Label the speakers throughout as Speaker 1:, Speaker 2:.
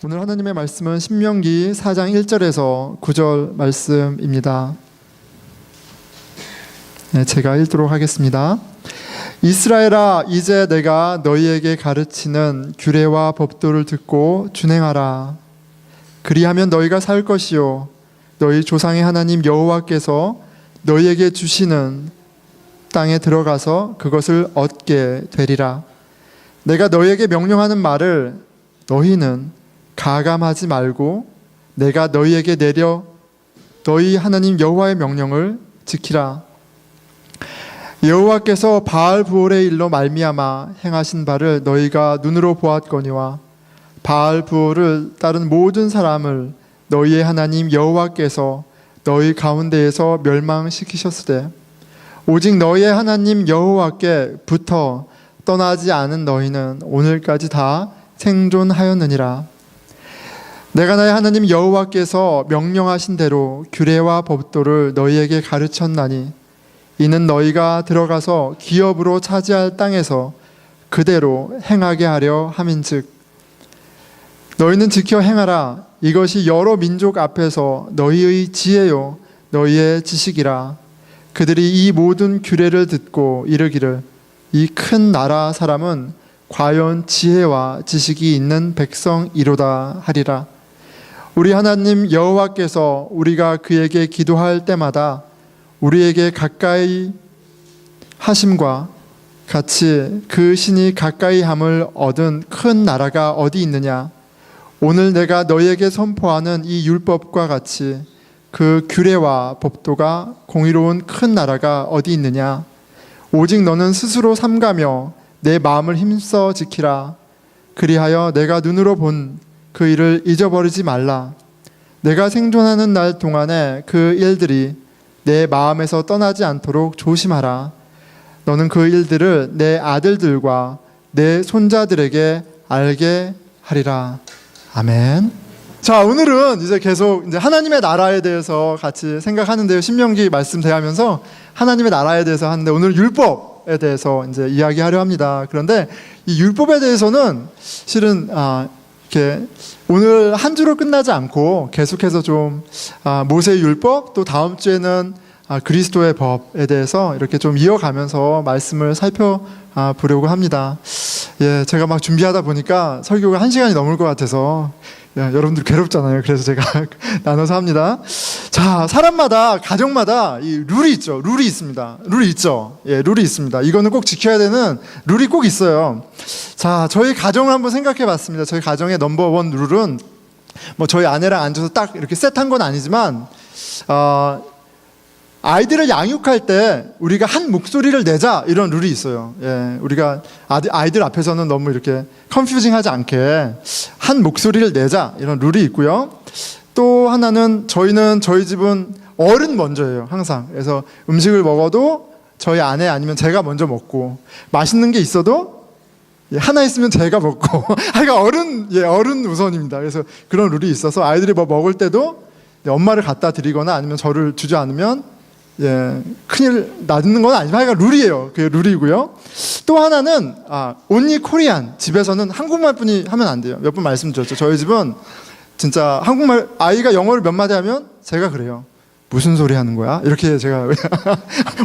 Speaker 1: 오늘 하나님의 말씀은 신명기 4장 1절에서 9절 말씀입니다. 제가 읽도록 하겠습니다. 이스라엘아, 이제 내가 너희에게 가르치는 규례와 법도를 듣고 준행하라. 그리하면 너희가 살 것이요 너희 조상의 하나님 여호와께서 너희에게 주시는 땅에 들어가서 그것을 얻게 되리라. 내가 너희에게 명령하는 말을 너희는 가감하지 말고 내가 너희에게 내려 너희 하나님 여호와의 명령을 지키라. 여호와께서 바알부올의 일로 말미암아 행하신 바를 너희가 눈으로 보았거니와 바알부올을 따른 모든 사람을 너희의 하나님 여호와께서 너희 가운데에서 멸망시키셨으되 오직 너희의 하나님 여호와께 붙어 떠나지 않은 너희는 오늘까지 다 생존하였느니라. 내가 나의 하나님 여호와께서 명령하신 대로 규례와 법도를 너희에게 가르쳤나니 이는 너희가 들어가서 기업으로 차지할 땅에서 그대로 행하게 하려 함인즉 너희는 지켜 행하라. 이것이 여러 민족 앞에서 너희의 지혜요 너희의 지식이라. 그들이 이 모든 규례를 듣고 이르기를 이 큰 나라 사람은 과연 지혜와 지식이 있는 백성이로다 하리라. 우리 하나님 여호와께서 우리가 그에게 기도할 때마다 우리에게 가까이 하심과 같이 그 신이 가까이 함을 얻은 큰 나라가 어디 있느냐. 오늘 내가 너희에게 선포하는 이 율법과 같이 그 규례와 법도가 공의로운 큰 나라가 어디 있느냐. 오직 너는 스스로 삼가며 내 마음을 힘써 지키라. 그리하여 내가 눈으로 본 그 일을 잊어버리지 말라. 내가 생존하는 날 동안에 그 일들이 내 마음에서 떠나지 않도록 조심하라. 너는 그 일들을 내 아들들과 내 손자들에게 알게 하리라. 아멘. 자, 오늘은 이제 계속 이제 하나님의 나라에 대해서 같이 생각하는데요. 신명기 말씀 대하면서 하나님의 나라에 대해서 하는데 오늘 율법에 대해서 이제 이야기하려 합니다. 그런데 이 율법에 대해서는 실은 이렇게 오늘 한 주로 끝나지 않고 계속해서 좀 모세의 율법 또 다음 주에는 그리스도의 법에 대해서 이렇게 좀 이어가면서 말씀을 살펴보려고 합니다. 예, 제가 막 준비하다 보니까 설교가 1시간이 넘을 것 같아서 여러분들 괴롭잖아요. 그래서 제가 나눠서 합니다. 자, 사람마다 가정마다 이 룰이 있죠. 룰이 있습니다. 룰이 있죠. 예, 룰이 있습니다. 이거는 꼭 지켜야 되는 룰이 꼭 있어요. 자, 저희 가정을 한번 생각해 봤습니다. 저희 가정의 넘버원 룰은 뭐 저희 아내랑 앉아서 딱 이렇게 셋한 건 아니지만 아이들을 양육할 때 우리가 한 목소리를 내자 이런 룰이 있어요. 예, 우리가 아이들 앞에서는 너무 이렇게 컨퓨징하지 않게 한 목소리를 내자 이런 룰이 있고요. 또 하나는 저희 집은 어른 먼저예요. 항상. 그래서 음식을 먹어도 저희 아내 아니면 제가 먼저 먹고 맛있는 게 있어도 하나 있으면 제가 먹고 그러니까 어른 우선입니다. 그래서 그런 룰이 있어서 아이들이 뭐 먹을 때도 엄마를 갖다 드리거나 아니면 저를 주지 않으면 큰일 나는 건 아니지만 하여간 룰이에요. 그게 룰이고요. 또 하나는 only Korean. 집에서는 한국말뿐이 하면 안 돼요. 몇 번 말씀드렸죠. 저희 집은 진짜 한국말, 아이가 영어를 몇 마디 하면 제가 그래요. 무슨 소리 하는 거야? 이렇게 제가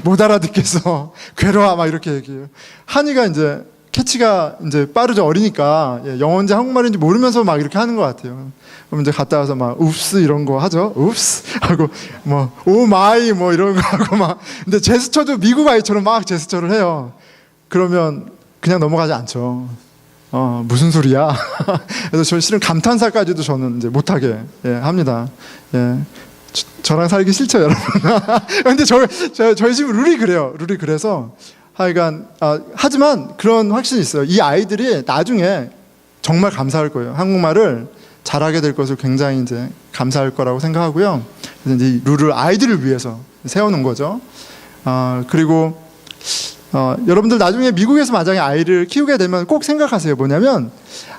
Speaker 1: 못 알아듣겠어. 괴로워 막 이렇게 얘기해요. 한이가 이제 캐치가 이제 빠르죠. 어리니까 영어인지 한국말인지 모르면서 막 이렇게 하는 것 같아요. 그럼 이제 갔다 와서 막 웁스 이런 거 하죠. 웁스 하고 뭐 오 마이 뭐 이런 거 하고 막 근데 제스처도 미국 아이처럼 막 제스처를 해요. 그러면 그냥 넘어가지 않죠. 무슨 소리야? 그래서 저 실은 감탄사까지도 저는 이제 못하게 합니다. 예. 저랑 살기 싫죠, 여러분. 근데 저희 집은 룰이 그래요. 룰이 그래서 하여간 하지만 그런 확신이 있어요. 이 아이들이 나중에 정말 감사할 거예요. 한국말을 잘하게 될 것을 굉장히 이제 감사할 거라고 생각하고요. 그래서 이제 이 룰을 아이들을 위해서 세워놓은 거죠. 그리고 여러분들 나중에 미국에서 만약에 아이를 키우게 되면 꼭 생각하세요. 뭐냐면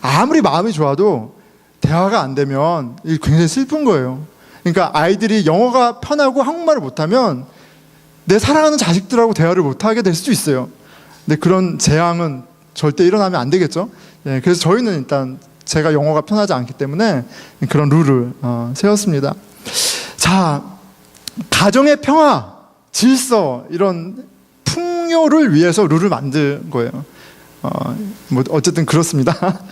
Speaker 1: 아무리 마음이 좋아도 대화가 안 되면 굉장히 슬픈 거예요. 그러니까 아이들이 영어가 편하고 한국말을 못하면 내 사랑하는 자식들하고 대화를 못하게 될 수도 있어요. 근데 그런 재앙은 절대 일어나면 안 되겠죠. 그래서 저희는 일단 제가 영어가 편하지 않기 때문에 그런 룰을 세웠습니다. 자, 가정의 평화, 질서, 이런 풍요를 위해서 룰을 만든 거예요. 뭐 어쨌든 그렇습니다.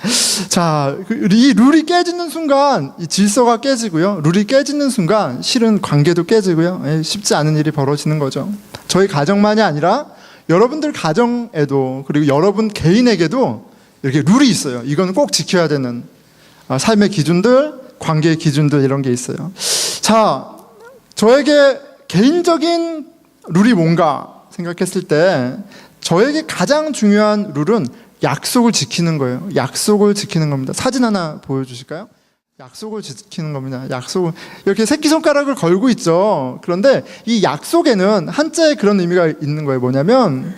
Speaker 1: 자, 이 룰이 깨지는 순간 이 질서가 깨지고요. 룰이 깨지는 순간 실은 관계도 깨지고요. 쉽지 않은 일이 벌어지는 거죠. 저희 가정만이 아니라 여러분들 가정에도, 그리고 여러분 개인에게도 이렇게 룰이 있어요. 이건 꼭 지켜야 되는 삶의 기준들, 관계의 기준들, 이런 게 있어요. 자, 저에게 개인적인 룰이 뭔가 생각했을 때 저에게 가장 중요한 룰은 약속을 지키는 거예요. 약속을 지키는 겁니다. 사진 하나 보여주실까요? 약속을 지키는 겁니다. 약속을 이렇게 새끼손가락을 걸고 있죠. 그런데 이 약속에는 한자에 그런 의미가 있는 거예요. 뭐냐면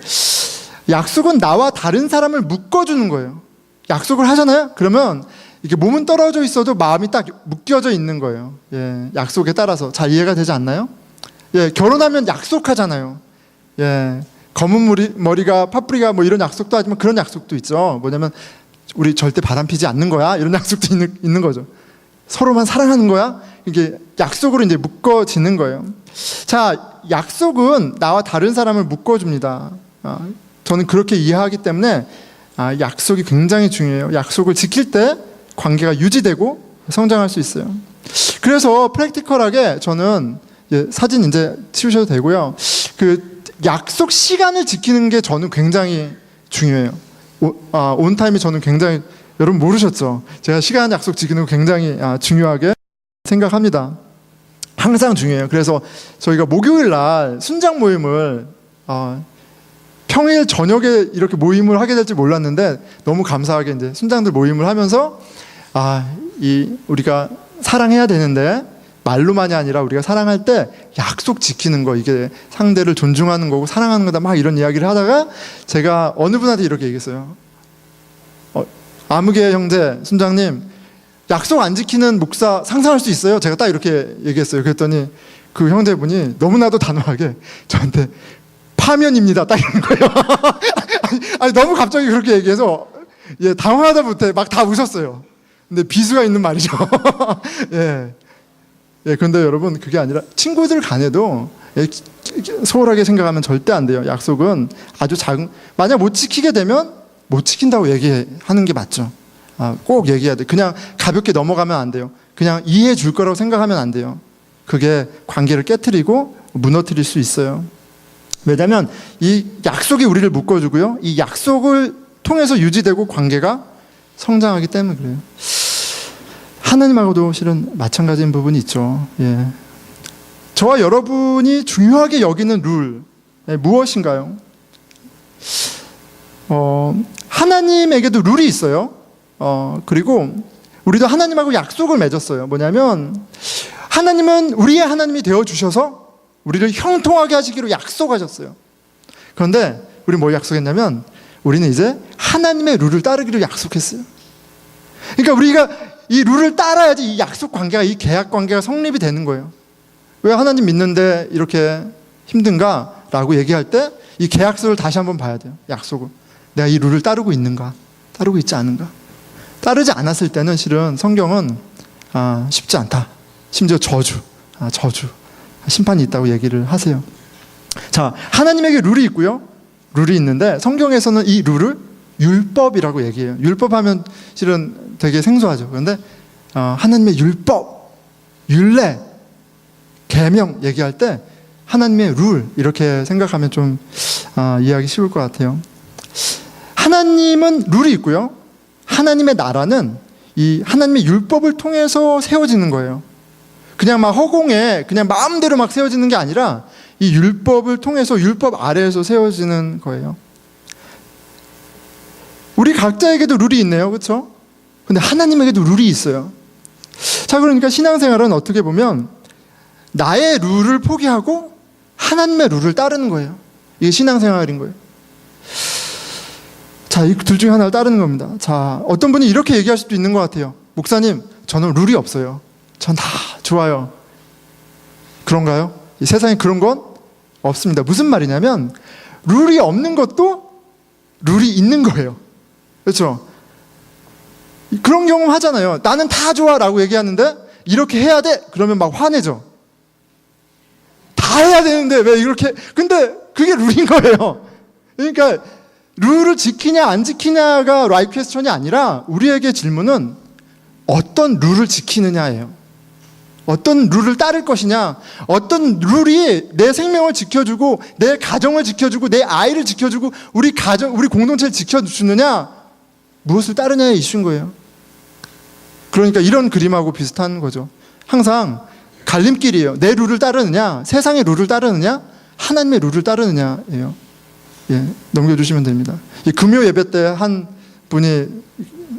Speaker 1: 약속은 나와 다른 사람을 묶어주는 거예요. 약속을 하잖아요. 그러면 이게 몸은 떨어져 있어도 마음이 딱 묶여져 있는 거예요. 예, 약속에 따라서. 잘 이해가 되지 않나요? 예, 결혼하면 약속하잖아요. 예, 검은 머리가 파뿌리가 뭐 이런 약속도 하지만 그런 약속도 있죠. 뭐냐면 우리 절대 바람 피지 않는 거야. 이런 약속도 있는 거죠. 서로만 사랑하는 거야. 이게 약속으로 이제 묶어지는 거예요. 자, 약속은 나와 다른 사람을 묶어줍니다. 저는 그렇게 이해하기 때문에 약속이 굉장히 중요해요. 약속을 지킬 때 관계가 유지되고 성장할 수 있어요. 그래서 프랙티컬하게 저는 사진 이제 치우셔도 되고요. 그 약속 시간을 지키는 게 저는 굉장히 중요해요. 온타임이 저는 굉장히, 여러분 모르셨죠? 제가 시간 약속 지키는 거 굉장히 중요하게 생각합니다. 항상 중요해요. 그래서 저희가 목요일 날 순장 모임을 평일 저녁에 이렇게 모임을 하게 될지 몰랐는데 너무 감사하게 이제 순장들 모임을 하면서 우리가 사랑해야 되는데 말로만이 아니라 우리가 사랑할 때 약속 지키는 거, 이게 상대를 존중하는 거고 사랑하는 거다, 막 이런 이야기를 하다가 제가 어느 분한테 이렇게 얘기했어요. 아무개 형제 순장님, 약속 안 지키는 목사 상상할 수 있어요? 제가 딱 이렇게 얘기했어요. 그랬더니 그 형제분이 너무나도 단호하게 저한테 파면입니다, 딱 이런 거예요. 아니 너무 갑자기 그렇게 얘기해서 당황하다 못해 막 다 웃었어요. 근데 비수가 있는 말이죠. 그런데 여러분, 그게 아니라 친구들 간에도 소홀하게 생각하면 절대 안 돼요. 약속은 아주 작은, 만약 못 지키게 되면 못 지킨다고 얘기하는 게 맞죠. 꼭 얘기해야 돼요. 그냥 가볍게 넘어가면 안 돼요. 그냥 이해해 줄 거라고 생각하면 안 돼요. 그게 관계를 깨트리고 무너뜨릴 수 있어요. 왜냐하면 이 약속이 우리를 묶어주고요, 이 약속을 통해서 유지되고 관계가 성장하기 때문에 그래요. 하나님하고도 실은 마찬가지인 부분이 있죠. 저와 여러분이 중요하게 여기는 룰, 무엇인가요? 하나님에게도 룰이 있어요. 그리고 우리도 하나님하고 약속을 맺었어요. 뭐냐면 하나님은 우리의 하나님이 되어주셔서 우리를 형통하게 하시기로 약속하셨어요. 그런데 우리 뭐 약속했냐면 우리는 이제 하나님의 룰을 따르기로 약속했어요. 그러니까 우리가 이 룰을 따라야지 이 약속 관계가, 이 계약 관계가 성립이 되는 거예요. 왜 하나님 믿는데 이렇게 힘든가? 라고 얘기할 때 이 계약서를 다시 한번 봐야 돼요. 약속을. 내가 이 룰을 따르고 있는가? 따르고 있지 않은가? 따르지 않았을 때는 실은 성경은 쉽지 않다. 심지어 저주, 심판이 있다고 얘기를 하세요. 자, 하나님에게 룰이 있고요. 룰이 있는데 성경에서는 이 룰을 율법이라고 얘기해요. 율법하면 실은 되게 생소하죠. 그런데 하나님의 율법, 율례, 계명 얘기할 때 하나님의 룰 이렇게 생각하면 좀 이해하기 쉬울 것 같아요. 하나님은 룰이 있고요. 하나님의 나라는 이 하나님의 율법을 통해서 세워지는 거예요. 그냥 막 허공에 그냥 마음대로 막 세워지는 게 아니라 이 율법을 통해서 율법 아래에서 세워지는 거예요. 우리 각자에게도 룰이 있네요. 그렇죠? 근데 하나님에게도 룰이 있어요. 자, 그러니까 신앙생활은 어떻게 보면 나의 룰을 포기하고 하나님의 룰을 따르는 거예요. 이게 신앙생활인 거예요. 자, 이 둘 중에 하나를 따르는 겁니다. 자, 어떤 분이 이렇게 얘기할 수도 있는 것 같아요. 목사님, 저는 룰이 없어요. 전 다 좋아요. 그런가요? 이 세상에 그런 건 없습니다. 무슨 말이냐면 룰이 없는 것도 룰이 있는 거예요. 그렇죠? 그런 경험 하잖아요. 나는 다 좋아 라고 얘기하는데 이렇게 해야 돼 그러면 막 화내죠. 다 해야 되는데 왜 이렇게, 근데 그게 룰인 거예요. 그러니까 룰을 지키냐 안 지키냐가 라이프 퀘스천이 아니라 우리에게 질문은 어떤 룰을 지키느냐예요. 어떤 룰을 따를 것이냐, 어떤 룰이 내 생명을 지켜주고 내 가정을 지켜주고 내 아이를 지켜주고 우리 가정, 우리 공동체를 지켜주느냐, 무엇을 따르냐의 이슈인 거예요. 그러니까 이런 그림하고 비슷한 거죠. 항상 갈림길이에요. 내 룰을 따르느냐, 세상의 룰을 따르느냐, 하나님의 룰을 따르느냐예요. 예, 넘겨주시면 됩니다. 이 금요 예배 때 한 분이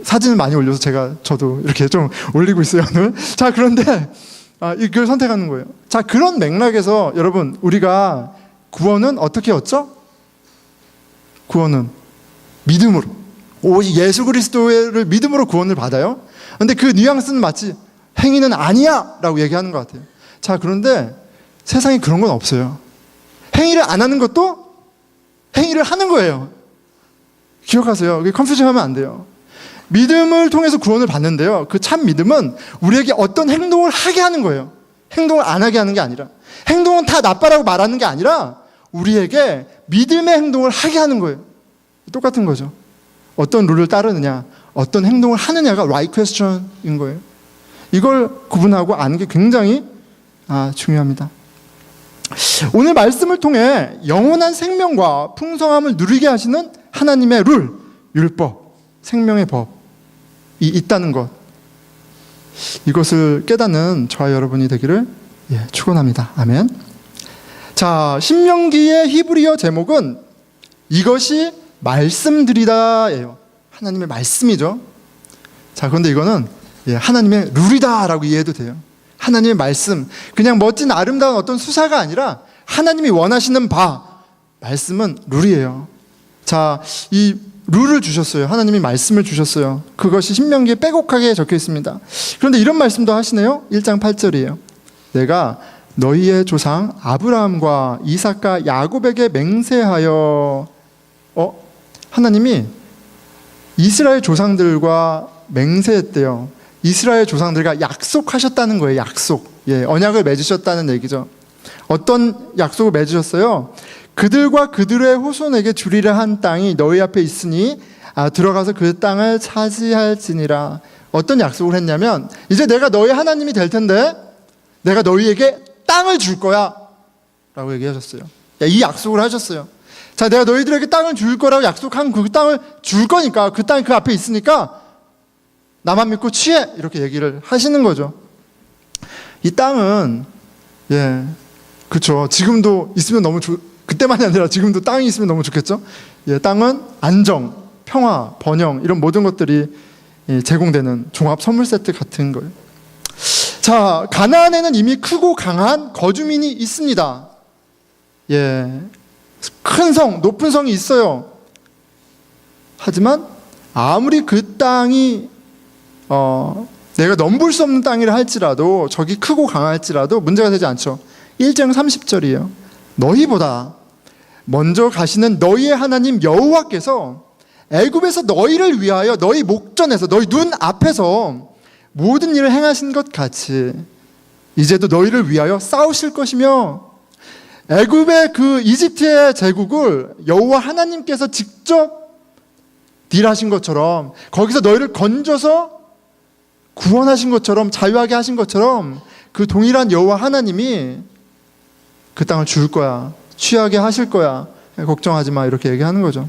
Speaker 1: 사진을 많이 올려서 저도 이렇게 좀 올리고 있어요, 오늘. 자, 그런데 이걸 선택하는 거예요. 자, 그런 맥락에서 여러분, 우리가 구원은 어떻게 얻죠? 구원은 믿음으로, 오직 예수 그리스도를 믿음으로 구원을 받아요. 그런데 그 뉘앙스는 마치 행위는 아니야 라고 얘기하는 것 같아요. 자, 그런데 세상에 그런 건 없어요. 행위를 안 하는 것도 행위를 하는 거예요. 기억하세요. 컨퓨징 하면 안 돼요. 믿음을 통해서 구원을 받는데요, 그 참 믿음은 우리에게 어떤 행동을 하게 하는 거예요. 행동을 안 하게 하는 게 아니라, 행동은 다 나빠라고 말하는 게 아니라 우리에게 믿음의 행동을 하게 하는 거예요. 똑같은 거죠. 어떤 룰을 따르느냐, 어떤 행동을 하느냐가 right question인 거예요. 이걸 구분하고 아는 게 굉장히 중요합니다. 오늘 말씀을 통해 영원한 생명과 풍성함을 누리게 하시는 하나님의 룰, 율법, 생명의 법이 있다는 것, 이것을 깨닫는 저와 여러분이 되기를 축원합니다. 아멘. 자, 신명기의 히브리어 제목은 이것이 말씀드리다예요. 하나님의 말씀이죠. 자, 그런데 이거는 하나님의 룰이다라고 이해해도 돼요. 하나님의 말씀, 그냥 멋진 아름다운 어떤 수사가 아니라 하나님이 원하시는 바, 말씀은 룰이에요. 자, 이 룰을 주셨어요. 하나님이 말씀을 주셨어요. 그것이 신명기에 빼곡하게 적혀 있습니다. 그런데 이런 말씀도 하시네요. 1장 8절이에요. 내가 너희의 조상 아브라함과 이삭과 야곱에게 맹세하여, 하나님이 이스라엘 조상들과 맹세했대요. 이스라엘 조상들과 약속하셨다는 거예요. 약속. 언약을 맺으셨다는 얘기죠. 어떤 약속을 맺으셨어요? 그들과 그들의 후손에게 주리라 한 땅이 너희 앞에 있으니 들어가서 그 땅을 차지할지니라. 어떤 약속을 했냐면, 이제 내가 너희 하나님이 될 텐데 내가 너희에게 땅을 줄 거야 라고 얘기하셨어요. 이 약속을 하셨어요. 자, 내가 너희들에게 땅을 줄 거라고 약속한 그 땅을 줄 거니까, 그 땅이 그 앞에 있으니까 나만 믿고 취해, 이렇게 얘기를 하시는 거죠. 이 땅은 그렇죠. 지금도 있으면 너무 그때만이 아니라 지금도 땅이 있으면 너무 좋겠죠. 땅은 안정, 평화, 번영, 이런 모든 것들이 제공되는 종합 선물 세트 같은 거예요. 자, 가나안에는 이미 크고 강한 거주민이 있습니다. 큰 성, 높은 성이 있어요. 하지만 아무리 그 땅이 내가 넘볼 수 없는 땅이라 할지라도, 적이 크고 강할지라도 문제가 되지 않죠. 1장 30절이에요. 너희보다 먼저 가시는 너희의 하나님 여호와께서 애굽에서 너희를 위하여 너희 목전에서, 너희 눈 앞에서 모든 일을 행하신 것 같이 이제도 너희를 위하여 싸우실 것이며, 애굽의 그 이집트의 제국을 여호와 하나님께서 직접 딜하신 것처럼, 거기서 너희를 건져서 구원하신 것처럼, 자유하게 하신 것처럼, 그 동일한 여호와 하나님이 그 땅을 줄 거야, 취하게 하실 거야, 걱정하지 마, 이렇게 얘기하는 거죠.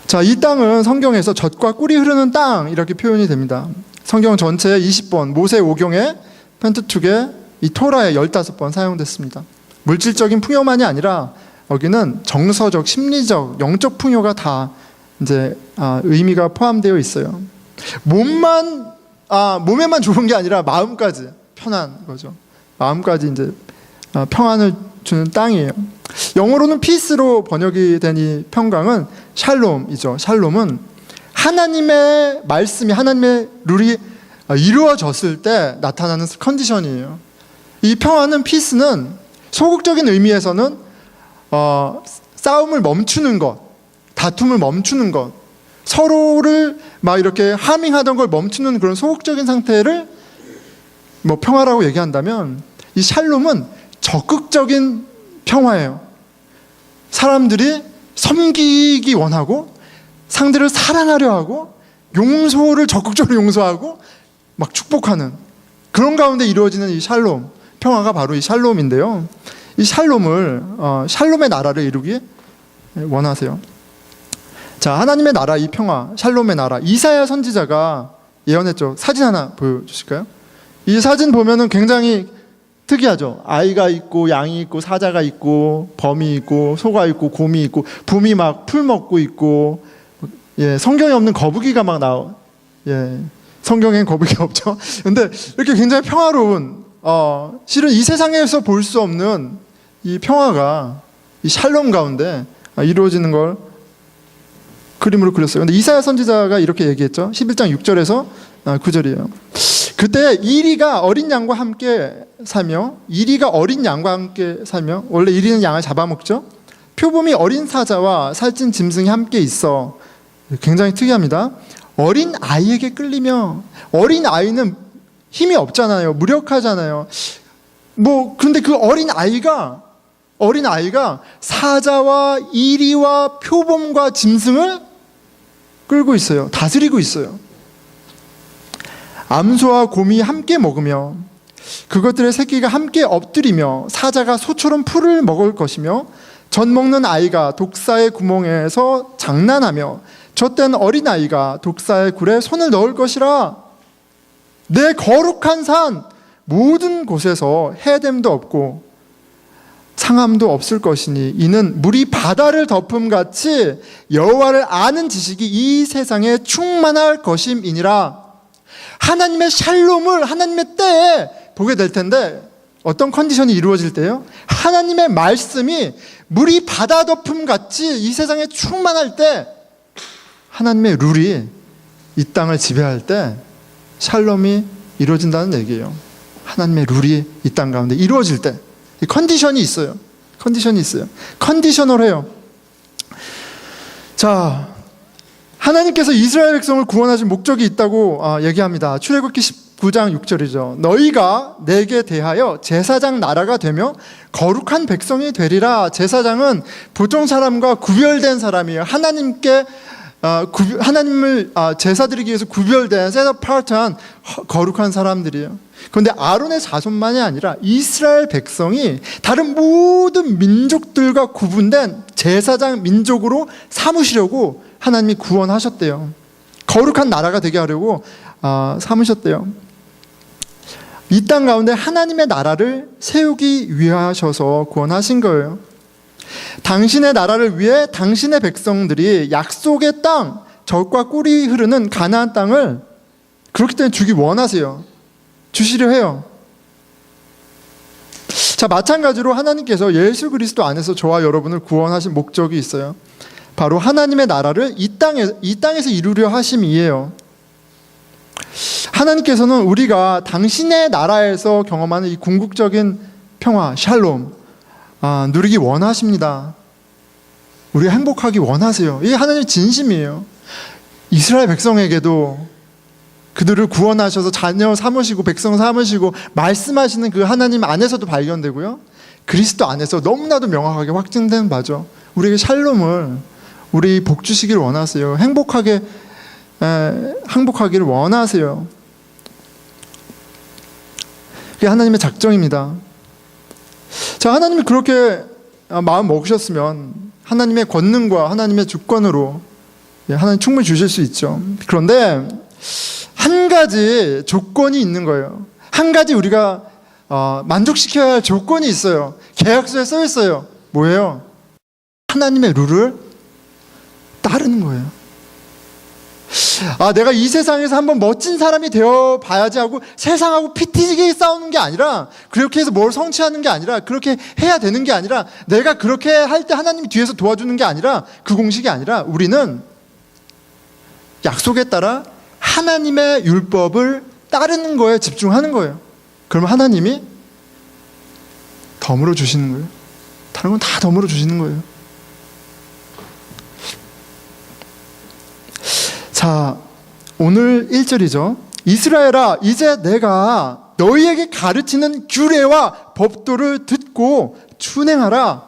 Speaker 1: 자, 이 땅은 성경에서 젖과 꿀이 흐르는 땅, 이렇게 표현이 됩니다. 성경 전체에 20번, 모세 오경에, 펜트툭에, 이 토라에 15번 사용됐습니다. 물질적인 풍요만이 아니라 여기는 정서적, 심리적, 영적 풍요가 다 이제 의미가 포함되어 있어요. 몸에만 좋은 게 아니라 마음까지 편한 거죠. 마음까지 이제 평안을 주는 땅이에요. 영어로는 피스로 번역이 된 이 평강은 샬롬이죠. 샬롬은 하나님의 말씀이, 하나님의 룰이 이루어졌을 때 나타나는 컨디션이에요. 이 평안은, 피스는 소극적인 의미에서는 싸움을 멈추는 것, 다툼을 멈추는 것, 서로를 막 이렇게 하밍하던 걸 멈추는 그런 소극적인 상태를 뭐 평화라고 얘기한다면, 이 샬롬은 적극적인 평화예요. 사람들이 섬기기 원하고 상대를 사랑하려 하고 용서를 적극적으로 용서하고 막 축복하는 그런 가운데 이루어지는 이 샬롬, 평화가 바로 이 샬롬인데요. 이 샬롬을 샬롬의 나라를 이루기 원하세요. 자, 하나님의 나라, 이 평화, 샬롬의 나라, 이사야 선지자가 예언했죠. 사진 하나 보여주실까요? 이 사진 보면은 굉장히 특이하죠. 아이가 있고 양이 있고 사자가 있고 범이 있고 소가 있고 곰이 있고 붐이 막 풀 먹고 있고, 예, 성경에 없는 거북이가 막 나오. 예, 성경엔 거북이가 없죠. 근데 이렇게 굉장히 평화로운, 실은 이 세상에서 볼 수 없는 이 평화가 이 샬롬 가운데 이루어지는 걸 그림으로 그렸어요. 근데 이사야 선지자가 이렇게 얘기했죠. 11장 6절에서 9절이에요. 그때 이리가 어린 양과 함께 살며, 이리가 어린 양과 함께 살며, 원래 이리는 양을 잡아먹죠. 표범이 어린 사자와 살찐 짐승이 함께 있어. 굉장히 특이합니다. 어린 아이에게 끌리며, 어린 아이는 힘이 없잖아요. 무력하잖아요. 그런데 그 어린 아이가 사자와 이리와 표범과 짐승을 끌고 있어요. 다스리고 있어요. 암소와 곰이 함께 먹으며 그것들의 새끼가 함께 엎드리며 사자가 소처럼 풀을 먹을 것이며 젖 먹는 아이가 독사의 구멍에서 장난하며 젖된 어린아이가 독사의 굴에 손을 넣을 것이라. 내 거룩한 산 모든 곳에서 해됨도 없고 상함도 없을 것이니 이는 물이 바다를 덮음같이 여호와를 아는 지식이 이 세상에 충만할 것임이니라. 하나님의 샬롬을 하나님의 때에 보게 될 텐데, 어떤 컨디션이 이루어질 때요? 하나님의 말씀이 물이 바다 덮음같이 이 세상에 충만할 때, 하나님의 룰이 이 땅을 지배할 때 샬롬이 이루어진다는 얘기예요. 하나님의 룰이 이 땅 가운데 이루어질 때 이 컨디션이 있어요. 컨디셔널해요. 자, 하나님께서 이스라엘 백성을 구원하신 목적이 있다고 얘기합니다. 출애굽기 19장 6절이죠. 너희가 내게 대하여 제사장 나라가 되며 거룩한 백성이 되리라. 제사장은 보통 사람과 구별된 사람이에요. 하나님을 제사드리기 위해서 구별된 set apart한 거룩한 사람들이에요. 그런데 아론의 자손만이 아니라 이스라엘 백성이 다른 모든 민족들과 구분된 제사장 민족으로 삼으시려고 하나님이 구원하셨대요. 거룩한 나라가 되게 하려고 삼으셨대요. 이 땅 가운데 하나님의 나라를 세우기 위하셔서 구원하신 거예요. 당신의 나라를 위해 당신의 백성들이 약속의 땅, 젖과 꿀이 흐르는 가나안 땅을 그렇기 때문에 주기 원하세요. 주시려 해요. 자, 마찬가지로 하나님께서 예수 그리스도 안에서 저와 여러분을 구원하신 목적이 있어요. 바로 하나님의 나라를 이 땅에서 이루려 하심이에요. 하나님께서는 우리가 당신의 나라에서 경험하는 이 궁극적인 평화, 샬롬, 누리기 원하십니다. 우리가 행복하기 원하세요. 이게 하나님의 진심이에요. 이스라엘 백성에게도 그들을 구원하셔서 자녀 삼으시고 백성 삼으시고 말씀하시는 그 하나님 안에서도 발견되고요. 그리스도 안에서 너무나도 명확하게 확증된 바죠. 우리에게 샬롬을, 우리 복 주시기를 원하세요. 행복하기를 원하세요. 그게 하나님의 작정입니다. 자, 하나님이 그렇게 마음 먹으셨으면 하나님의 권능과 하나님의 주권으로 하나님 충분히 주실 수 있죠. 그런데 한 가지 조건이 있는 거예요. 한 가지 우리가 만족시켜야 할 조건이 있어요. 계약서에 써 있어요. 뭐예요? 하나님의 룰을 따르는 거예요. 내가 이 세상에서 한번 멋진 사람이 되어 봐야지 하고 세상하고 피튀기게 싸우는 게 아니라, 그렇게 해서 뭘 성취하는 게 아니라, 그렇게 해야 되는 게 아니라, 내가 그렇게 할 때 하나님이 뒤에서 도와주는 게 아니라, 그 공식이 아니라, 우리는 약속에 따라 하나님의 율법을 따르는 거에 집중하는 거예요. 그러면 하나님이 덤으로 주시는 거예요. 다른 건 다 덤으로 주시는 거예요. 자, 오늘 1절이죠. 이스라엘아, 이제 내가 너희에게 가르치는 규례와 법도를 듣고 준행하라.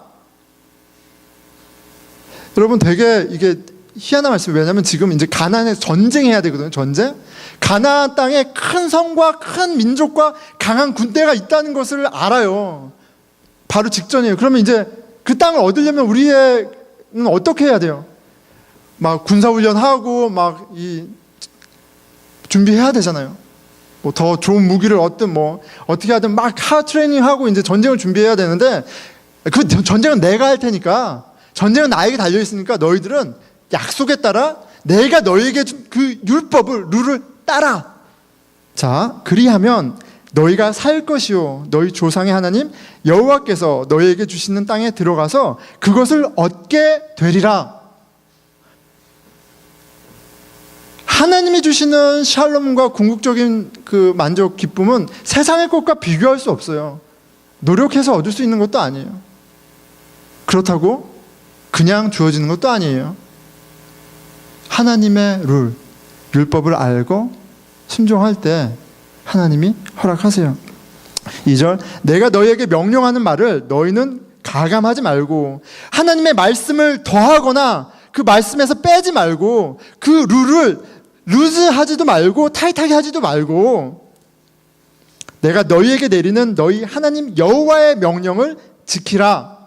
Speaker 1: 여러분, 되게 이게 희한한 말씀이에요. 왜냐하면 지금 이제 가나안에 전쟁해야 되거든요. 전쟁. 가나안 땅에 큰 성과 큰 민족과 강한 군대가 있다는 것을 알아요. 바로 직전이에요. 그러면 이제 그 땅을 얻으려면 우리는 어떻게 해야 돼요? 막 군사훈련하고 막 준비해야 되잖아요. 뭐 더 좋은 무기를 얻든 뭐 어떻게 하든 막 하 트레이닝하고 이제 전쟁을 준비해야 되는데, 그 전쟁은 내가 할 테니까, 전쟁은 나에게 달려 있으니까 너희들은 약속에 따라 내가 너희에게 준 그 율법을, 룰을 따라. 자, 그리하면 너희가 살 것이요 너희 조상의 하나님 여호와께서 너희에게 주시는 땅에 들어가서 그것을 얻게 되리라. 하나님이 주시는 샬롬과 궁극적인 그 만족, 기쁨은 세상의 것과 비교할 수 없어요. 노력해서 얻을 수 있는 것도 아니에요. 그렇다고 그냥 주어지는 것도 아니에요. 하나님의 룰, 율법을 알고 순종할 때 하나님이 허락하세요. 2절, 내가 너희에게 명령하는 말을 너희는 가감하지 말고 하나님의 말씀을 더하거나 그 말씀에서 빼지 말고 그 룰을 루즈하지도 말고 타이트하게 하지도 말고 내가 너희에게 내리는 너희 하나님 여호와의 명령을 지키라.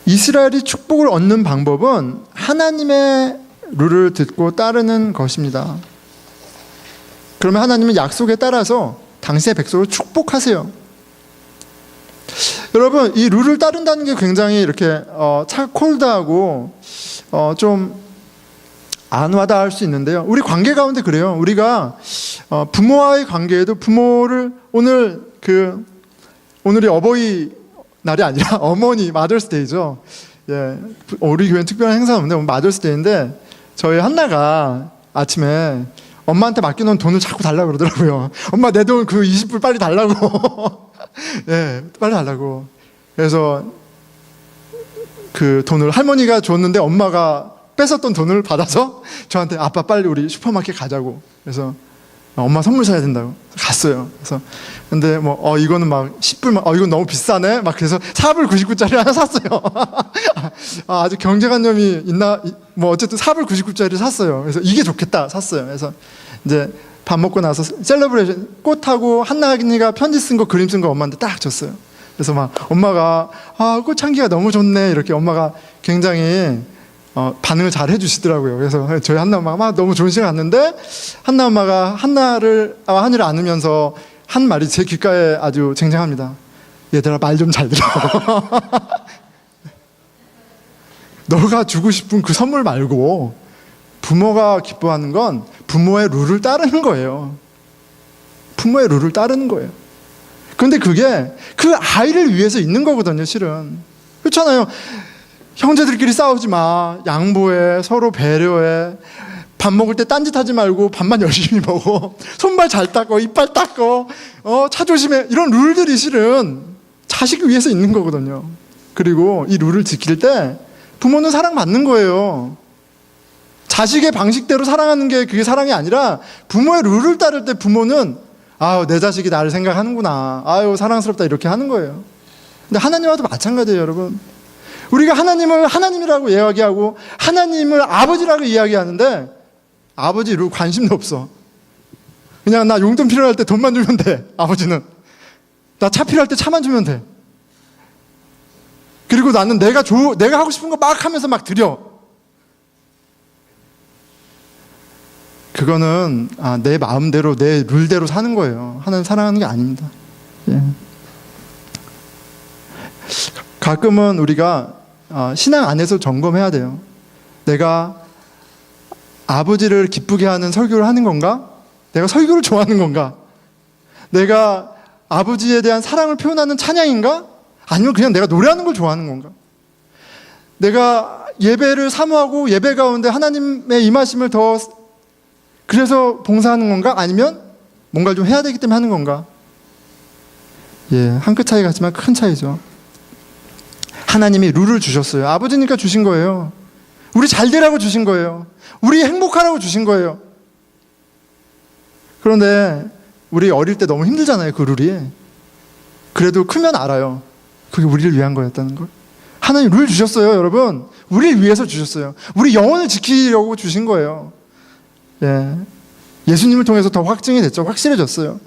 Speaker 1: 이스라엘이 축복을 얻는 방법은 하나님의 룰을 듣고 따르는 것입니다. 그러면 하나님은 약속에 따라서 당신의 백성을 축복하세요. 여러분, 이 룰을 따른다는 게 굉장히 이렇게 콜드하고 좀 안 와닿을 수 있는데요. 우리 관계 가운데 그래요. 우리가 부모와의 관계에도 부모를 오늘이 어버이 날이 아니라 어머니 마더스데이죠. 예, 우리 교회는 특별한 행사가 없는데 오늘 마더스데이인데 저희 한나가 아침에 엄마한테 맡겨놓은 돈을 자꾸 달라고 그러더라고요. 엄마, 내 돈 그 20불 빨리 달라고. 예, 빨리 달라고. 그래서 그 돈을 할머니가 줬는데 엄마가 뺏었던 돈을 받아서 저한테, 아빠 빨리 우리 슈퍼마켓 가자고. 그래서 엄마 선물 사야 된다고 갔어요. 그래서 근데 뭐 이거는 막 10불, 이건 너무 비싸네. 막 그래서 4불 99짜리 하나 샀어요. 아주 경제관념이 있나? 뭐 어쨌든 4불 99짜리 샀어요. 그래서 이게 좋겠다 샀어요. 그래서 이제 밥 먹고 나서 셀러브레이션 꽃하고 한나기가 편지 쓴 거, 그림 쓴 거 엄마한테 딱 줬어요. 그래서 막 엄마가 꽃향기가 너무 좋네 이렇게 엄마가 굉장히 반응을 잘 해주시더라고요. 그래서 저희 한나 엄마가 막 너무 좋은 시간 갔는데, 한나 엄마가 한이를 안으면서 한 말이 제 귓가에 아주 쟁쟁합니다. 얘들아, 말 좀 잘 들어. 너가 주고 싶은 그 선물 말고 부모가 기뻐하는 건 부모의 룰을 따르는 거예요. 부모의 룰을 따르는 거예요. 그런데 그게 그 아이를 위해서 있는 거거든요, 실은. 그렇잖아요. 형제들끼리 싸우지 마. 양보해. 서로 배려해. 밥 먹을 때 딴짓하지 말고 밥만 열심히 먹어. 손발 잘 닦어. 이빨 닦어. 차 조심해. 이런 룰들이 실은 자식 위해서 있는 거거든요. 그리고 이 룰을 지킬 때 부모는 사랑받는 거예요. 자식의 방식대로 사랑하는 게 그게 사랑이 아니라 부모의 룰을 따를 때 부모는 내 자식이 나를 생각하는구나. 사랑스럽다 이렇게 하는 거예요. 근데 하나님과도 마찬가지예요, 여러분. 우리가 하나님을 하나님이라고 이야기하고 하나님을 아버지라고 이야기하는데 아버지 룰 관심도 없어. 그냥 나 용돈 필요할 때 돈만 주면 돼. 아버지는 나 차 필요할 때 차만 주면 돼. 그리고 나는 내가 하고 싶은 거 막 하면서 막 드려. 그거는 내 마음대로 내 룰대로 사는 거예요. 하나님 사랑하는 게 아닙니다. 예. 가끔은 우리가 신앙 안에서 점검해야 돼요. 내가 아버지를 기쁘게 하는 설교를 하는 건가? 내가 설교를 좋아하는 건가? 내가 아버지에 대한 사랑을 표현하는 찬양인가? 아니면 그냥 내가 노래하는 걸 좋아하는 건가? 내가 예배를 사모하고 예배 가운데 하나님의 임하심을 더 그래서 봉사하는 건가? 아니면 뭔가를 좀 해야 되기 때문에 하는 건가? 예, 한 끗 차이 같지만 큰 차이죠. 하나님이 룰을 주셨어요. 아버지니까 주신 거예요. 우리 잘 되라고 주신 거예요. 우리 행복하라고 주신 거예요. 그런데 우리 어릴 때 너무 힘들잖아요, 그 룰이. 그래도 크면 알아요. 그게 우리를 위한 거였다는 걸. 하나님 룰 주셨어요, 여러분. 우리를 위해서 주셨어요. 우리 영혼을 지키려고 주신 거예요. 예수님을 통해서 더 확증이 됐죠. 확실해졌어요.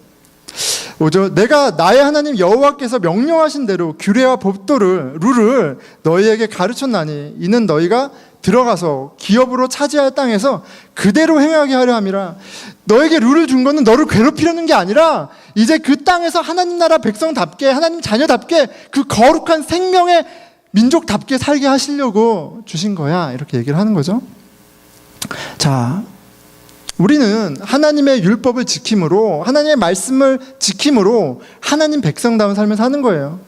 Speaker 1: 5절, 내가 나의 하나님 여호와께서 명령하신 대로 규례와 법도를, 룰을 너희에게 가르쳤나니 이는 너희가 들어가서 기업으로 차지할 땅에서 그대로 행하게 하려 함이라. 너에게 룰을 준 거는 너를 괴롭히려는 게 아니라 이제 그 땅에서 하나님 나라 백성답게, 하나님 자녀답게, 그 거룩한 생명의 민족답게 살게 하시려고 주신 거야. 이렇게 얘기를 하는 거죠. 자, 우리는 하나님의 율법을 지킴으로, 하나님의 말씀을 지킴으로 하나님 백성다운 삶을 사는 거예요.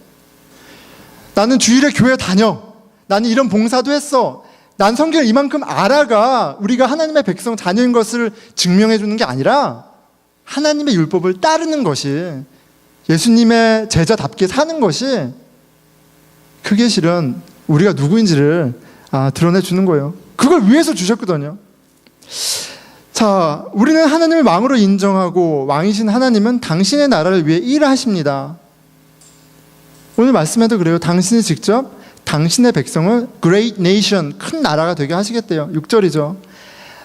Speaker 1: 나는 주일에 교회 다녀. 나는 이런 봉사도 했어. 난 성경을 이만큼 알아가 우리가 하나님의 백성 자녀인 것을 증명해 주는 게 아니라 하나님의 율법을 따르는 것이, 예수님의 제자답게 사는 것이, 그게 실은 우리가 누구인지를 드러내 주는 거예요. 그걸 위해서 주셨거든요. 자, 우리는 하나님을 왕으로 인정하고 왕이신 하나님은 당신의 나라를 위해 일하십니다. 오늘 말씀에도 그래요. 당신이 직접 당신의 백성을 great nation, 큰 나라가 되게 하시겠대요. 6절이죠.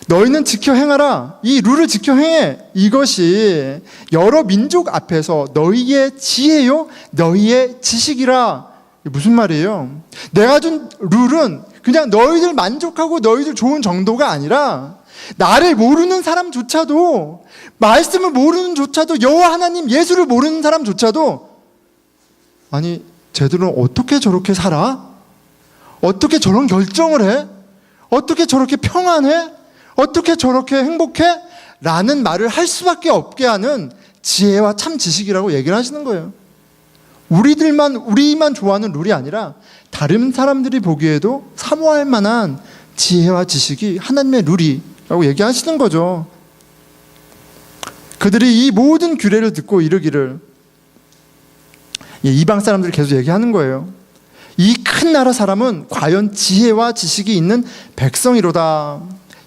Speaker 1: 너희는 지켜 행하라. 이 룰을 지켜 행해. 이것이 여러 민족 앞에서 너희의 지혜요, 너희의 지식이라. 무슨 말이에요? 내가 준 룰은 그냥 너희들 만족하고 너희들 좋은 정도가 아니라 나를 모르는 사람조차도, 말씀을 모르는 조차도, 여호와 하나님 예수를 모르는 사람조차도, 아니 쟤들은 어떻게 저렇게 살아? 어떻게 저런 결정을 해? 어떻게 저렇게 평안해? 어떻게 저렇게 행복해? 라는 말을 할 수밖에 없게 하는 지혜와 참 지식이라고 얘기를 하시는 거예요. 우리만 좋아하는 룰이 아니라 다른 사람들이 보기에도 사모할 만한 지혜와 지식이 하나님의 룰이라고 얘기하시는 거죠. 그들이 이 모든 규례를 듣고 이르기를, 이방 사람들이 계속 얘기하는 거예요. 이 큰 나라 사람은 과연 지혜와 지식이 있는 백성이로다.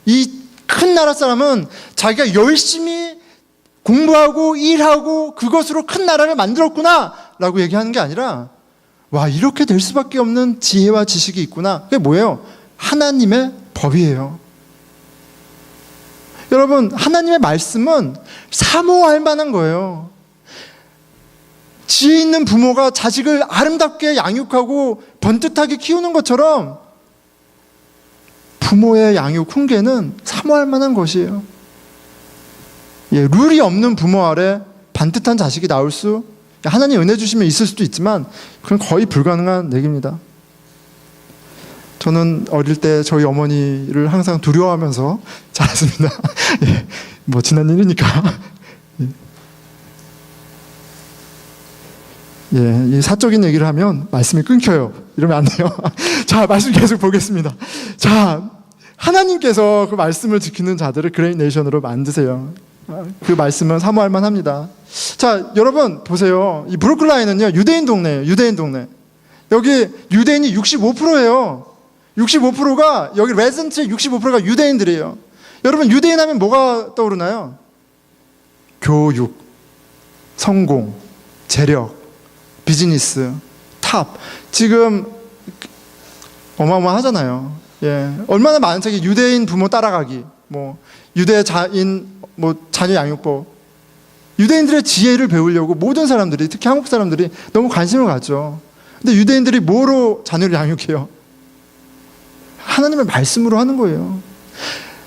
Speaker 1: 이 큰 나라 사람은 자기가 열심히 공부하고 일하고 그것으로 큰 나라를 만들었구나 라고 얘기하는 게 아니라, 와, 이렇게 될 수밖에 없는 지혜와 지식이 있구나. 그게 뭐예요? 하나님의 법이에요. 여러분, 하나님의 말씀은 사모할 만한 거예요. 지혜 있는 부모가 자식을 아름답게 양육하고 번듯하게 키우는 것처럼 부모의 양육 훈계는 사모할 만한 것이에요. 룰이 없는 부모 아래 반듯한 자식이 나올 수, 하나님 은혜 주시면 있을 수도 있지만 그건 거의 불가능한 얘기입니다. 저는 어릴 때 저희 어머니를 항상 두려워하면서 자랐습니다. 뭐 지난 일이니까. 이 사적인 얘기를 하면 말씀이 끊겨요. 이러면 안 돼요. 자, 말씀 계속 보겠습니다. 자, 하나님께서 그 말씀을 지키는 자들을 그레이트 네이션으로 만드세요. 그 말씀은 사모할 만합니다. 자, 여러분 보세요. 이 브루클라인은요, 유대인 동네예요. 유대인 동네. 여기 유대인이 65%예요. 65%가, 여기 레전트의 65%가 유대인들이에요. 여러분, 유대인 하면 뭐가 떠오르나요? 교육, 성공, 재력, 비즈니스, 탑. 지금 어마어마하잖아요. 얼마나 많은 책이 유대인 부모 따라가기, 뭐 유대자인 자녀 양육법. 유대인들의 지혜를 배우려고 모든 사람들이, 특히 한국 사람들이 너무 관심을 갖죠. 근데 유대인들이 뭐로 자녀를 양육해요? 하나님의 말씀으로 하는 거예요.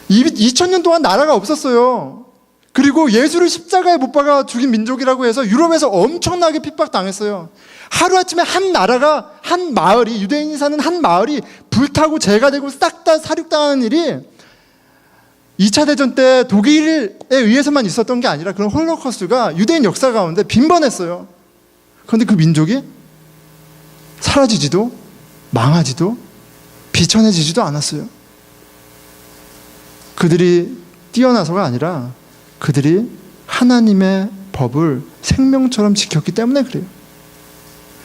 Speaker 1: 2000년 동안 나라가 없었어요. 그리고 예수를 십자가에 못 박아 죽인 민족이라고 해서 유럽에서 엄청나게 핍박당했어요. 하루아침에 한 나라가, 한 마을이, 유대인이 사는 한 마을이 불타고 죄가 되고 싹 다 살육당하는 일이 2차 대전 때 독일에 의해서만 있었던 게 아니라 그런 홀로코스트가 유대인 역사 가운데 빈번했어요. 그런데 그 민족이 사라지지도 망하지도 비천해지지도 않았어요. 그들이 뛰어나서가 아니라 그들이 하나님의 법을 생명처럼 지켰기 때문에 그래요.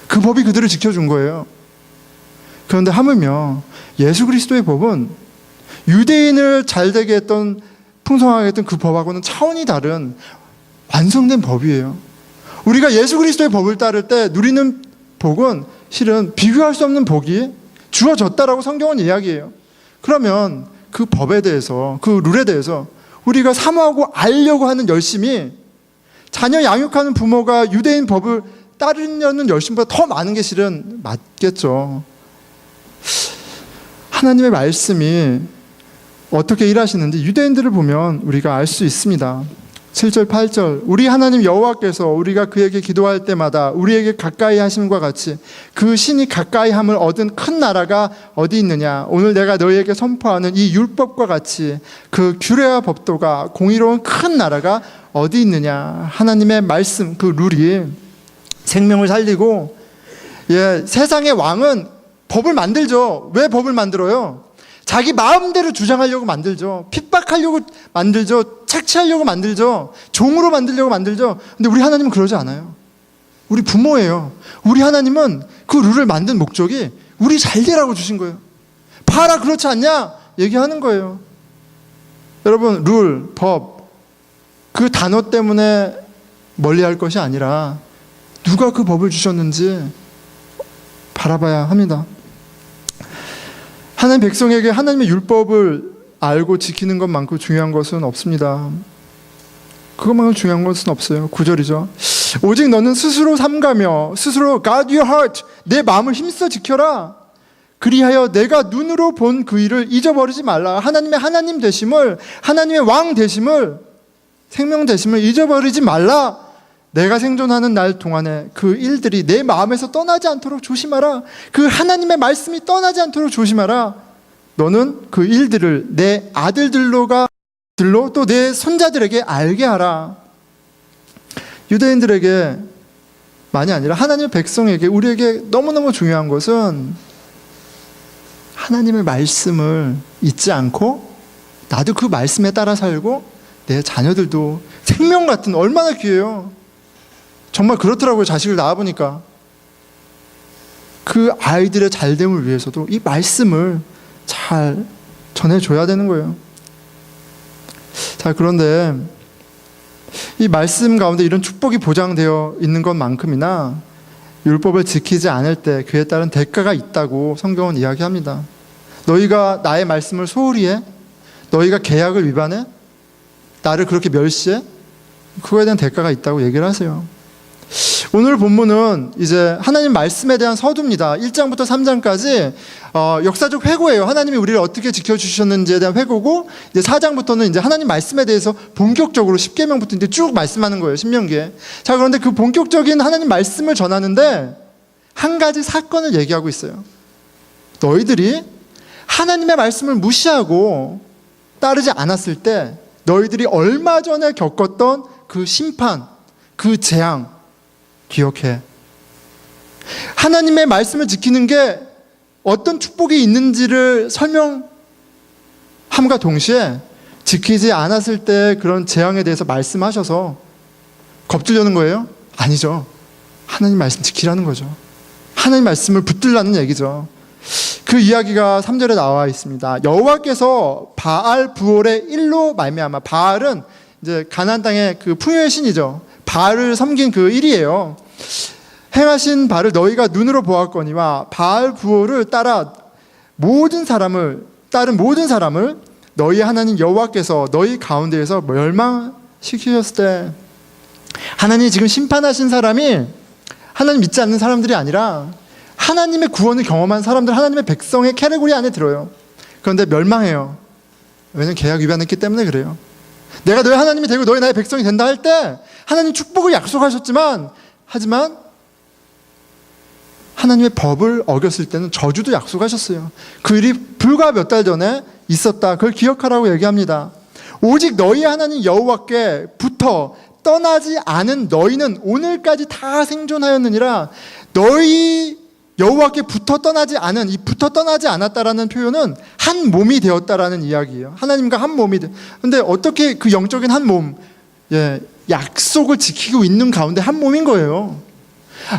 Speaker 1: 그 법이 그들을 지켜준 거예요. 그런데 하물며 예수 그리스도의 법은 유대인을 잘되게 했던, 풍성하게 했던 그 법하고는 차원이 다른 완성된 법이에요. 우리가 예수 그리스도의 법을 따를 때 누리는 복은 실은 비교할 수 없는 복이 주어졌다라고 성경은 이야기해요. 그러면 그 법에 대해서, 그 룰에 대해서 우리가 사모하고 알려고 하는 열심이 자녀 양육하는 부모가 유대인 법을 따르려는 열심보다 더 많은 게 실은 맞겠죠. 하나님의 말씀이 어떻게 일하시는지 유대인들을 보면 우리가 알 수 있습니다. 7절 8절 우리 하나님 여호와께서 우리가 그에게 기도할 때마다 우리에게 가까이 하심과 같이 그 신이 가까이 함을 얻은 큰 나라가 어디 있느냐. 오늘 내가 너희에게 선포하는 이 율법과 같이 그 규례와 법도가 공의로운 큰 나라가 어디 있느냐. 하나님의 말씀, 그 룰이 생명을 살리고, 세상의 왕은 법을 만들죠. 왜 법을 만들어요? 자기 마음대로 주장하려고 만들죠. 핍박하려고 만들죠. 착취하려고 만들죠. 종으로 만들려고 만들죠. 근데 우리 하나님은 그러지 않아요. 우리 부모예요. 우리 하나님은 그 룰을 만든 목적이 우리 잘 되라고 주신 거예요. 봐라, 그렇지 않냐? 얘기하는 거예요. 여러분, 룰, 법, 그 단어 때문에 멀리할 것이 아니라 누가 그 법을 주셨는지 바라봐야 합니다. 하나님 백성에게 하나님의 율법을 알고 지키는 것만큼 중요한 것은 없습니다. 그것만큼 중요한 것은 없어요. 9절이죠. 오직 너는 스스로 삼가며 스스로 guard your heart, 내 마음을 힘써 지켜라. 그리하여 내가 눈으로 본 그 일을 잊어버리지 말라. 하나님의 하나님 되심을, 하나님의 왕 되심을, 생명 되심을 잊어버리지 말라. 내가 생존하는 날 동안에 그 일들이 내 마음에서 떠나지 않도록 조심하라. 그 하나님의 말씀이 떠나지 않도록 조심하라. 너는 그 일들을 내 아들들로 또 내 손자들에게 알게 하라. 유대인들에게 만이 아니라 하나님의 백성에게, 우리에게 너무너무 중요한 것은 하나님의 말씀을 잊지 않고 나도 그 말씀에 따라 살고 내 자녀들도 생명 같은, 얼마나 귀해요. 정말 그렇더라고요. 자식을 낳아보니까. 그 아이들의 잘됨을 위해서도 이 말씀을 잘 전해줘야 되는 거예요. 자, 그런데 이 말씀 가운데 이런 축복이 보장되어 있는 것만큼이나 율법을 지키지 않을 때 그에 따른 대가가 있다고 성경은 이야기합니다. 너희가 나의 말씀을 소홀히 해? 너희가 계약을 위반해? 나를 그렇게 멸시해? 그거에 대한 대가가 있다고 얘기를 하세요. 오늘 본문은 이제 하나님 말씀에 대한 서두입니다. 1장부터 3장까지 역사적 회고예요. 하나님이 우리를 어떻게 지켜주셨는지에 대한 회고고, 이제 4장부터는 이제 하나님 말씀에 대해서 본격적으로 10계명부터 이제 쭉 말씀하는 거예요. 신명기에. 자, 그런데 그 본격적인 하나님 말씀을 전하는데 한 가지 사건을 얘기하고 있어요. 너희들이 하나님의 말씀을 무시하고 따르지 않았을 때 너희들이 얼마 전에 겪었던 그 심판, 그 재앙 기억해. 하나님의 말씀을 지키는 게 어떤 축복이 있는지를 설명함과 동시에 지키지 않았을 때 그런 재앙에 대해서 말씀하셔서 겁주려는 거예요? 아니죠. 하나님 말씀 지키라는 거죠. 하나님 말씀을 붙들라는 얘기죠. 그 이야기가 3절에 나와 있습니다. 여호와께서 바알 부올의 일로 말미암아, 바알은 이제 가나안 땅의 그 풍요의 신이죠. 바알을 섬긴 그 일이에요. 행하신 바를 너희가 눈으로 보았거니와 바알 부올을 따른 모든 사람을 너희 하나님 여호와께서 너희 가운데에서 멸망시키셨을 때, 하나님이 지금 심판하신 사람이 하나님 믿지 않는 사람들이 아니라 하나님의 구원을 경험한 사람들, 하나님의 백성의 캐테고리 안에 들어요. 그런데 멸망해요. 왜냐하면 계약 위반했기 때문에 그래요. 내가 너희 하나님이 되고 너희 나의 백성이 된다 할 때 하나님 축복을 약속하셨지만, 하지만 하나님의 법을 어겼을 때는 저주도 약속하셨어요. 그 일이 불과 몇 달 전에 있었다. 그걸 기억하라고 얘기합니다. 오직 너희 하나님 여호와께부터 떠나지 않은 너희는 오늘까지 다 생존하였느니라. 너희 여호와께 붙어 떠나지 않은, 이 붙어 떠나지 않았다라는 표현은 한 몸이 되었다라는 이야기예요. 하나님과 한 몸이 근데 어떻게 그 영적인 한 몸, 약속을 지키고 있는 가운데 한 몸인 거예요.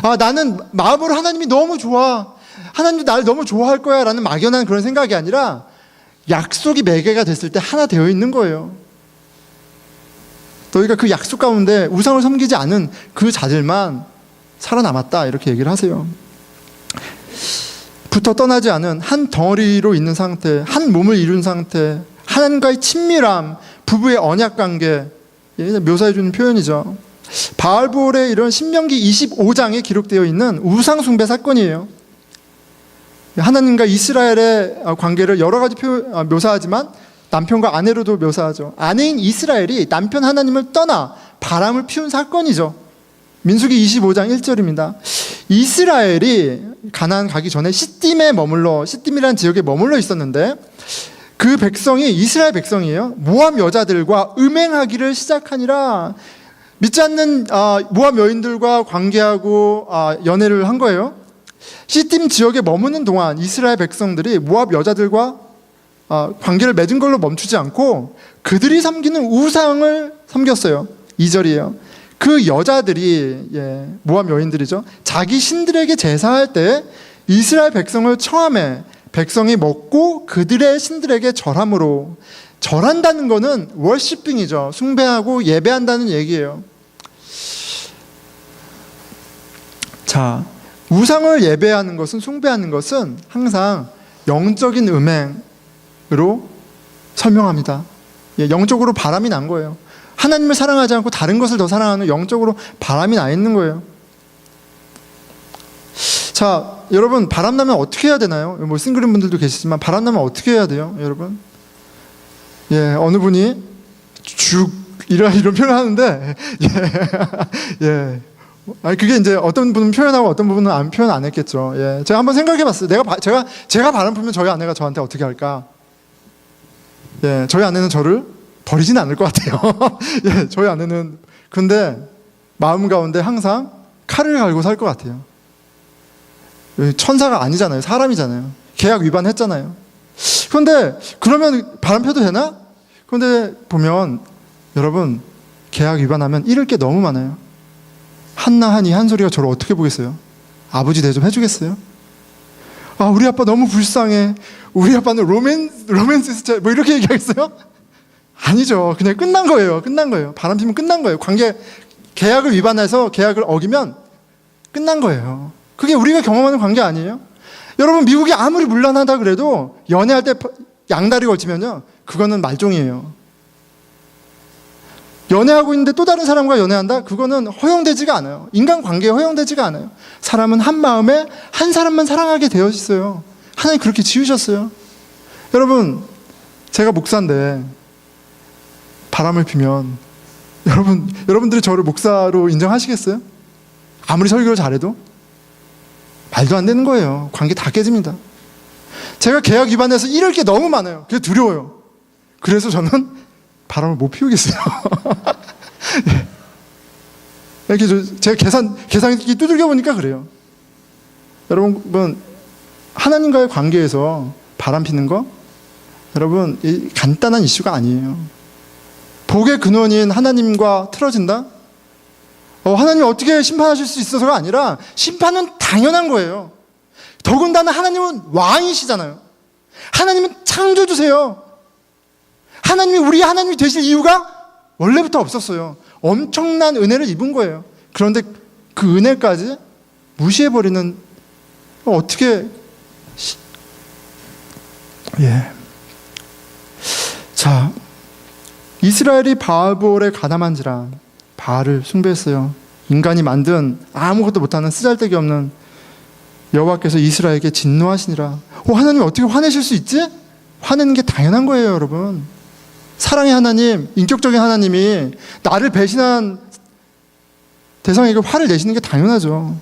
Speaker 1: 아, 나는 마음으로 하나님이 너무 좋아, 하나님도 나를 너무 좋아할 거야 라는 막연한 그런 생각이 아니라 약속이 매개가 됐을 때 하나 되어 있는 거예요. 너희가 그 약속 가운데 우상을 섬기지 않은 그 자들만 살아남았다, 이렇게 얘기를 하세요. 부터 떠나지 않은 한 덩어리로 있는 상태, 한 몸을 이룬 상태, 하나님과의 친밀함, 부부의 언약관계, 묘사해주는 표현이죠. 바알볼의 이런 신명기 25장에 기록되어 있는 우상숭배 사건이에요. 하나님과 이스라엘의 관계를 여러 가지 묘사하지만 남편과 아내로도 묘사하죠. 아내인 이스라엘이 남편 하나님을 떠나 바람을 피운 사건이죠. 민수기 25장 1절입니다. 이스라엘이 가나안 가기 전에 시딤이라는 지역에 머물러 있었는데, 그 백성이 이스라엘 백성이에요. 모압 여자들과 음행하기를 시작하니라. 믿지 않는 모압 여인들과 관계하고 연애를 한 거예요. 시딤 지역에 머무는 동안 이스라엘 백성들이 모압 여자들과 관계를 맺은 걸로 멈추지 않고 그들이 섬기는 우상을 섬겼어요. 2절이에요. 그 여자들이, 모압 여인들이죠, 자기 신들에게 제사할 때 이스라엘 백성을 청함해 백성이 먹고 그들의 신들에게 절함으로. 절한다는 거는 워시핑이죠. 숭배하고 예배한다는 얘기예요. 자, 우상을 예배하는 것은, 숭배하는 것은 항상 영적인 음행으로 설명합니다. 영적으로 바람이 난 거예요. 하나님을 사랑하지 않고 다른 것을 더 사랑하는, 영적으로 바람이 나 있는 거예요. 자, 여러분, 바람 나면 어떻게 해야 되나요? 뭐 싱글인 분들도 계시지만 바람 나면 어떻게 해야 돼요, 여러분? 어느 분이 이런 표현을 하는데, 아니, 그게 이제 어떤 분은 표현하고 어떤 부분은 표현 안 했겠죠. 제가 한번 생각해 봤어요. 제가 바람 피면 저희 아내가 저한테 어떻게 할까? 저희 아내는 저를 버리지는 않을 것 같아요. 저희 아내는, 근데 마음 가운데 항상 칼을 갈고 살 것 같아요. 천사가 아니잖아요. 사람이잖아요. 계약 위반했잖아요. 그런데 그러면 바람 펴도 되나? 그런데 보면 여러분, 계약 위반하면 잃을 게 너무 많아요. 한나 한이 한소리가 저를 어떻게 보겠어요? 아버지 대접 해주겠어요? 우리 아빠 너무 불쌍해. 우리 아빠는 로맨스 스타일, 뭐 이렇게 얘기하겠어요? 아니죠. 그냥 끝난 거예요. 바람 피면 끝난 거예요. 계약을 위반해서 계약을 어기면 끝난 거예요. 그게 우리가 경험하는 관계 아니에요? 여러분, 미국이 아무리 문란하다 그래도 연애할 때 양다리 걸치면요, 그거는 말종이에요. 연애하고 있는데 또 다른 사람과 연애한다? 그거는 허용되지가 않아요. 인간관계에 허용되지가 않아요. 사람은 한 마음에 한 사람만 사랑하게 되어 있어요. 하나님 그렇게 지으셨어요. 여러분, 제가 목사인데 바람을 피면 여러분들이 저를 목사로 인정하시겠어요? 아무리 설교를 잘해도? 말도 안 되는 거예요. 관계 다 깨집니다. 제가 계약 위반해서 잃을 게 너무 많아요. 그게 두려워요. 그래서 저는 바람을 못 피우겠어요. 이렇게 제가 계산기 두들겨 보니까 그래요. 여러분, 하나님과의 관계에서 바람 피는 거, 여러분, 간단한 이슈가 아니에요. 복의 근원인 하나님과 틀어진다? 하나님이 어떻게 심판하실 수 있어서가 아니라 심판은 당연한 거예요. 더군다나 하나님은 왕이시잖아요. 하나님은 창조주세요. 하나님이 우리 하나님이 되실 이유가 원래부터 없었어요. 엄청난 은혜를 입은 거예요. 그런데 그 은혜까지 무시해버리는, 어떻게, 자, 이스라엘이 바알볼에 가담한지라 바알을 숭배했어요. 인간이 만든 아무것도 못하는 쓰잘데기 없는 여호와께서 이스라엘에게 진노하시니라. 하나님 어떻게 화내실 수 있지? 화내는 게 당연한 거예요, 여러분. 사랑의 하나님, 인격적인 하나님이 나를 배신한 대상에게 화를 내시는 게 당연하죠.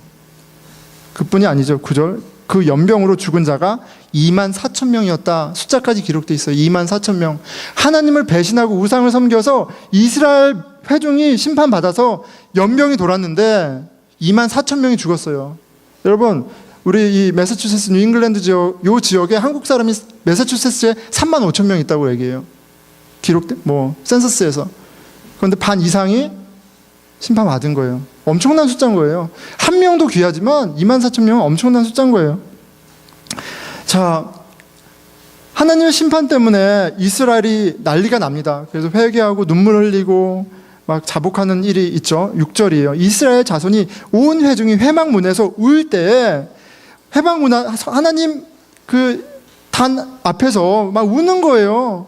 Speaker 1: 그뿐이 아니죠. 9절. 그 연병으로 죽은 자가 24,000명이었다. 숫자까지 기록되어 있어요. 24,000명. 하나님을 배신하고 우상을 섬겨서 이스라엘 회중이 심판받아서 연병이 돌았는데 24,000명이 죽었어요. 여러분, 우리 이 매사추세츠 뉴잉글랜드 지역, 요 지역에 한국 사람이 매사추세츠에 35,000명 있다고 얘기해요. 기록된, 센서스에서. 그런데 반 이상이 심판받은 거예요. 엄청난 숫자인 거예요. 한 명도 귀하지만 24,000명은 엄청난 숫자인 거예요. 자, 하나님의 심판 때문에 이스라엘이 난리가 납니다. 그래서 회개하고 눈물 흘리고 막 자복하는 일이 있죠. 6절이에요. 이스라엘 자손이 온 회중이 회막문에서 울 때에 회막문 하나님 그 단 앞에서 막 우는 거예요.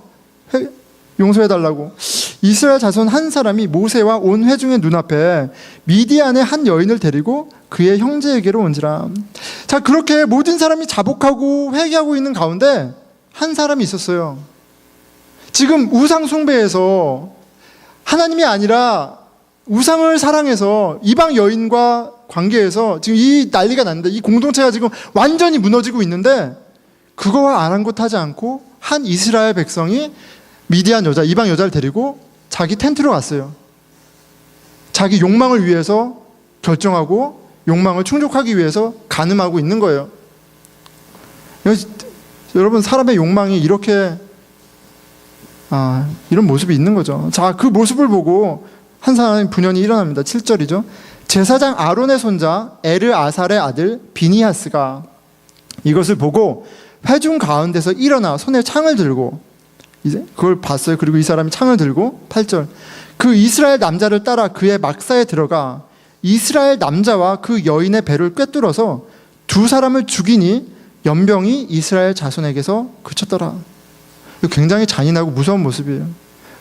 Speaker 1: 용서해달라고. 이스라엘 자손 한 사람이 모세와 온 회중의 눈앞에 미디안의 한 여인을 데리고 그의 형제에게로 온지라. 자, 그렇게 모든 사람이 자복하고 회개하고 있는 가운데 한 사람이 있었어요. 지금 우상 숭배에서 하나님이 아니라 우상을 사랑해서 이방 여인과 관계에서 지금 이 난리가 났는데, 이 공동체가 지금 완전히 무너지고 있는데, 그거와 아랑곳하지 않고 한 이스라엘 백성이 미디안 여자, 이방 여자를 데리고 자기 텐트로 갔어요. 자기 욕망을 위해서 결정하고 욕망을 충족하기 위해서 간음하고 있는 거예요. 여러분, 사람의 욕망이 이렇게 이런 모습이 있는 거죠. 자, 그 모습을 보고 한 사람의 분연이 일어납니다. 7절이죠. 제사장 아론의 손자 에르아살의 아들 비니하스가 이것을 보고 회중 가운데서 일어나 손에 창을 들고, 이제 그걸 봤어요. 그리고 이 사람이 창을 들고 8절 그 이스라엘 남자를 따라 그의 막사에 들어가 이스라엘 남자와 그 여인의 배를 꿰뚫어서 두 사람을 죽이니 연병이 이스라엘 자손에게서 그쳤더라. 굉장히 잔인하고 무서운 모습이에요.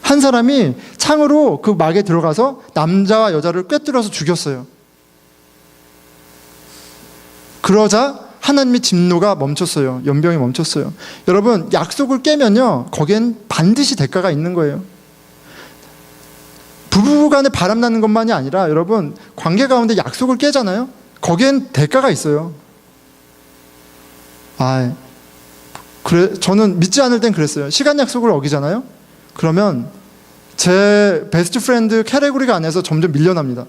Speaker 1: 한 사람이 창으로 그 막에 들어가서 남자와 여자를 꿰뚫어서 죽였어요. 그러자 하나님의 진노가 멈췄어요. 연병이 멈췄어요. 여러분, 약속을 깨면요, 거기엔 반드시 대가가 있는 거예요. 부부간에 바람나는 것만이 아니라, 여러분, 관계 가운데 약속을 깨잖아요. 거기엔 대가가 있어요. 그래, 저는 믿지 않을 땐 그랬어요. 시간 약속을 어기잖아요. 그러면 제 베스트 프렌드 캐테고리가 안에서 점점 밀려납니다.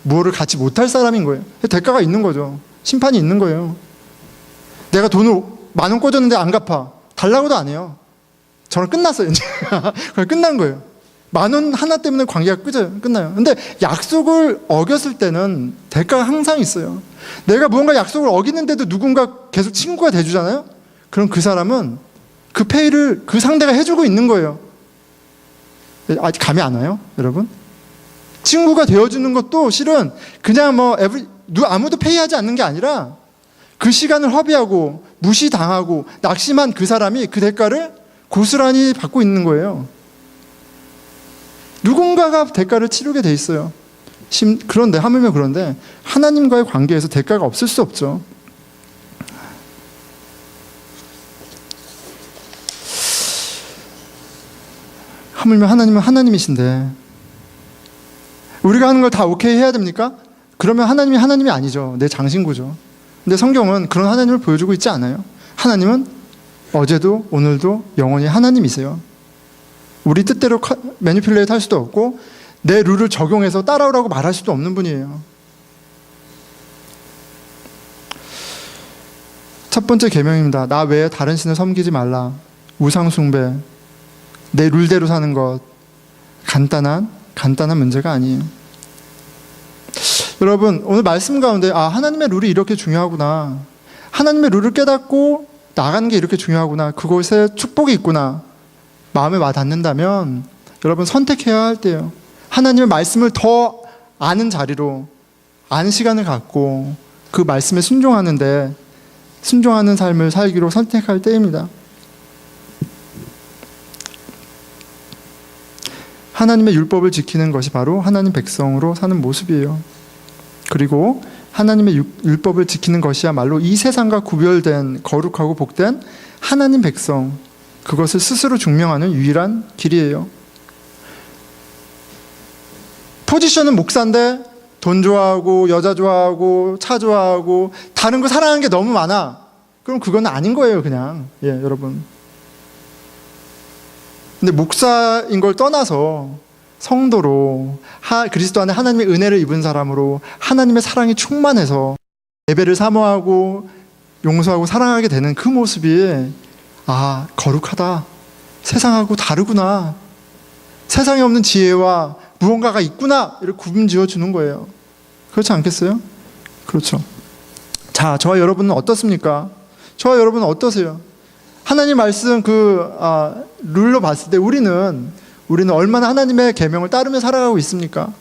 Speaker 1: 무엇을 같이 못할 사람인 거예요. 대가가 있는 거죠. 심판이 있는 거예요. 내가 돈을 10,000원 꽂았는데 안 갚아. 달라고도 안 해요. 저는 끝났어요, 이제. 그냥 끝난 거예요. 10,000원 하나 때문에 관계가 끝나요. 근데 약속을 어겼을 때는 대가가 항상 있어요. 내가 무언가 약속을 어기는데도 누군가 계속 친구가 돼주잖아요? 그럼 그 사람은 그 페이를 그 상대가 해주고 있는 거예요. 아직 감이 안 와요, 여러분? 친구가 되어주는 것도 실은 그냥 아무도 페이하지 않는 게 아니라 그 시간을 허비하고 무시당하고 낙심한 그 사람이 그 대가를 고스란히 받고 있는 거예요. 누군가가 대가를 치르게 돼 있어요. 하물며 그런데 하나님과의 관계에서 대가가 없을 수 없죠. 하물며 하나님은 하나님이신데 우리가 하는 걸 다 오케이 해야 됩니까? 그러면 하나님이 아니죠. 내 장신구죠. 근데 성경은 그런 하나님을 보여주고 있지 않아요. 하나님은 어제도 오늘도 영원히 하나님이세요. 우리 뜻대로 매니플레이트 할 수도 없고 내 룰을 적용해서 따라오라고 말할 수도 없는 분이에요. 첫 번째 계명입니다. 나 외에 다른 신을 섬기지 말라. 우상 숭배, 내 룰대로 사는 것, 간단한 문제가 아니에요. 여러분, 오늘 말씀 가운데 하나님의 룰이 이렇게 중요하구나, 하나님의 룰을 깨닫고 나가는 게 이렇게 중요하구나, 그곳에 축복이 있구나 마음에 와닿는다면 여러분 선택해야 할 때요, 하나님의 말씀을 더 아는 자리로, 아는 시간을 갖고 그 말씀에 순종하는 삶을 살기로 선택할 때입니다. 하나님의 율법을 지키는 것이 바로 하나님 백성으로 사는 모습이에요. 그리고 하나님의 율법을 지키는 것이야말로 이 세상과 구별된 거룩하고 복된 하나님 백성, 그것을 스스로 증명하는 유일한 길이에요. 포지션은 목사인데 돈 좋아하고 여자 좋아하고 차 좋아하고 다른 거 사랑하는 게 너무 많아. 그럼 그건 아닌 거예요, 그냥. 여러분. 근데 목사인 걸 떠나서 성도로 그리스도 안에 하나님의 은혜를 입은 사람으로 하나님의 사랑이 충만해서 예배를 사모하고 용서하고 사랑하게 되는 그 모습이 거룩하다, 세상하고 다르구나, 세상에 없는 지혜와 무언가가 있구나, 이렇게 구분 지어주는 거예요. 그렇지 않겠어요? 그렇죠. 자, 저와 여러분은 어떻습니까? 저와 여러분은 어떠세요? 하나님 말씀 룰로 봤을 때 우리는 얼마나 하나님의 계명을 따르며 살아가고 있습니까?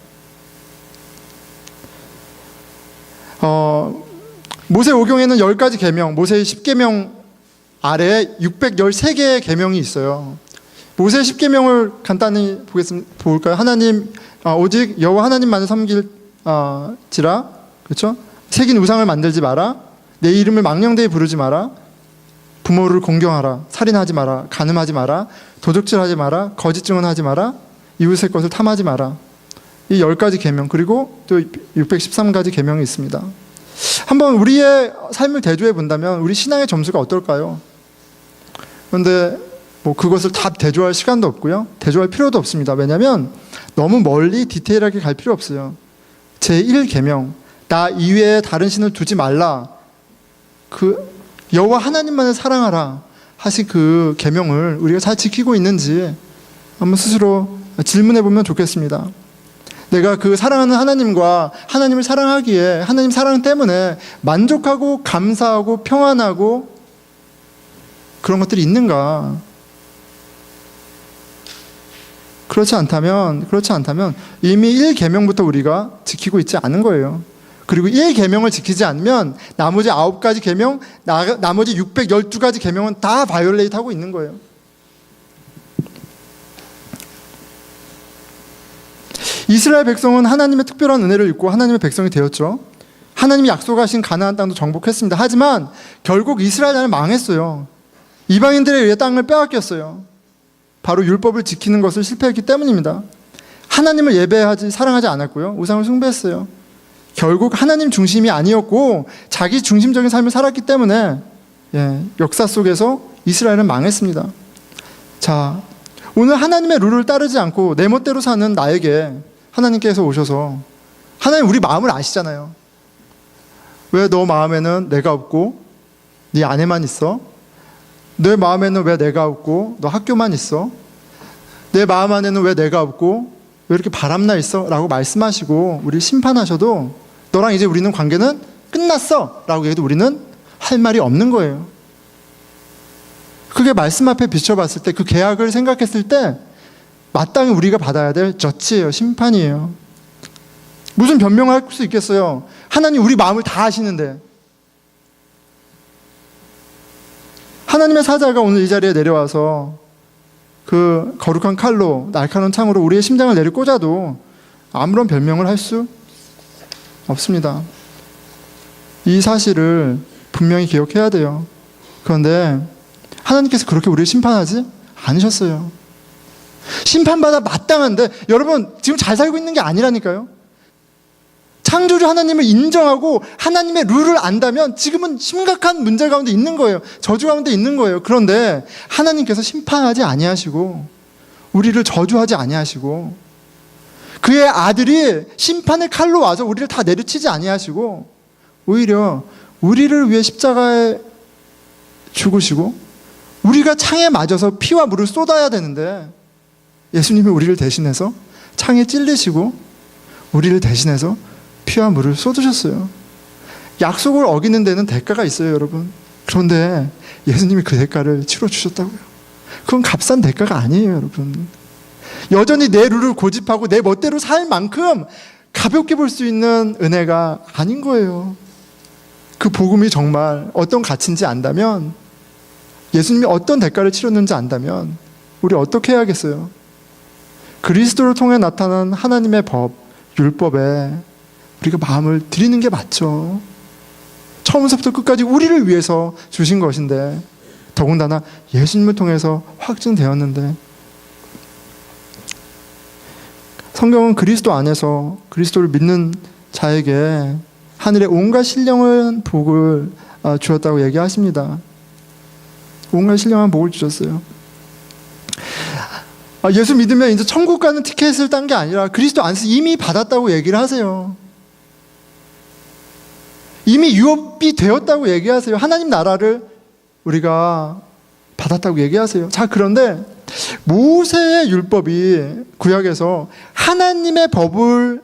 Speaker 1: 모세오경에는 10가지 계명, 모세의 10계명 아래에 613개의 계명이 있어요. 모세의 10계명을 간단히 볼까요? 하나님, 오직 여호와 하나님만을 섬길지라, 그렇죠? 새긴 우상을 만들지 마라, 내 이름을 망령되이 부르지 마라, 부모를 공경하라, 살인하지 마라, 간음하지 마라, 도적질하지 마라, 거짓 증언하지 마라, 이웃의 것을 탐하지 마라. 이 10가지 계명, 그리고 또 613가지 계명이 있습니다. 한번 우리의 삶을 대조해 본다면 우리 신앙의 점수가 어떨까요? 그런데 그것을 다 대조할 시간도 없고요, 대조할 필요도 없습니다. 왜냐하면 너무 멀리 디테일하게 갈 필요 없어요. 제1계명, 나 이외에 다른 신을 두지 말라, 여호와 하나님만을 사랑하라 하신 그 계명을 우리가 잘 지키고 있는지 한번 스스로 질문해 보면 좋겠습니다. 내가 그 사랑하는 하나님과 하나님을 사랑하기에 하나님 사랑 때문에 만족하고 감사하고 평안하고 그런 것들이 있는가? 그렇지 않다면 이미 1계명부터 우리가 지키고 있지 않은 거예요. 그리고 1계명을 지키지 않으면 나머지 9가지 계명, 나머지 612가지 계명은 다 바이올레이트 하고 있는 거예요. 이스라엘 백성은 하나님의 특별한 은혜를 입고 하나님의 백성이 되었죠. 하나님이 약속하신 가나안 땅도 정복했습니다. 하지만 결국 이스라엘 나라는 망했어요. 이방인들에 의해 땅을 빼앗겼어요. 바로 율법을 지키는 것을 실패했기 때문입니다. 하나님을 예배하지 사랑하지 않았고요, 우상을 숭배했어요. 결국 하나님 중심이 아니었고 자기 중심적인 삶을 살았기 때문에 역사 속에서 이스라엘은 망했습니다. 자, 오늘 하나님의 룰을 따르지 않고 내 멋대로 사는 나에게 하나님께서 오셔서, 하나님 우리 마음을 아시잖아요. 왜 너 마음에는 내가 없고 네 아내만 있어? 내 마음에는 왜 내가 없고 너 학교만 있어? 내 마음 안에는 왜 내가 없고 왜 이렇게 바람나 있어? 라고 말씀하시고 우리를 심판하셔도 너랑 이제 우리는 관계는 끝났어 라고 해도 우리는 할 말이 없는 거예요. 그게 말씀 앞에 비춰봤을 때, 그 계약을 생각했을 때 마땅히 우리가 받아야 될 저치예요, 심판이에요. 무슨 변명할 수 있겠어요? 하나님 우리 마음을 다 아시는데. 하나님의 사자가 오늘 이 자리에 내려와서 그 거룩한 칼로, 날카로운 창으로 우리의 심장을 내려 꽂아도 아무런 변명을 할 수 없습니다. 이 사실을 분명히 기억해야 돼요. 그런데 하나님께서 그렇게 우리를 심판하지 않으셨어요. 심판받아 마땅한데, 여러분 지금 잘 살고 있는 게 아니라니까요. 창조주 하나님을 인정하고 하나님의 룰을 안다면 지금은 심각한 문제 가운데 있는 거예요. 저주 가운데 있는 거예요. 그런데 하나님께서 심판하지 아니하시고 우리를 저주하지 아니하시고 그의 아들이 심판의 칼로 와서 우리를 다 내려치지 아니하시고 오히려 우리를 위해 십자가에 죽으시고 우리가 창에 맞아서 피와 물을 쏟아야 되는데 예수님이 우리를 대신해서 창에 찔리시고 우리를 대신해서 피와 물을 쏟으셨어요. 약속을 어기는 데는 대가가 있어요, 여러분. 그런데 예수님이 그 대가를 치러주셨다고요. 그건 값싼 대가가 아니에요, 여러분. 여전히 내 룰을 고집하고 내 멋대로 살 만큼 가볍게 볼 수 있는 은혜가 아닌 거예요. 그 복음이 정말 어떤 가치인지 안다면, 예수님이 어떤 대가를 치렀는지 안다면 우리 어떻게 해야겠어요? 그리스도를 통해 나타난 하나님의 법, 율법에 우리가 마음을 드리는 게 맞죠. 처음부터 끝까지 우리를 위해서 주신 것인데, 더군다나 예수님을 통해서 확증되었는데, 성경은 그리스도 안에서 그리스도를 믿는 자에게 하늘의 온갖 신령한 복을 주었다고 얘기하십니다. 온갖 신령한 복을 주셨어요. 예수 믿으면 이제 천국 가는 티켓을 딴 게 아니라 그리스도 안에서 이미 받았다고 얘기를 하세요. 이미 유업이 되었다고 얘기하세요. 하나님 나라를 우리가 받았다고 얘기하세요. 자, 그런데 모세의 율법이 구약에서 하나님의 법을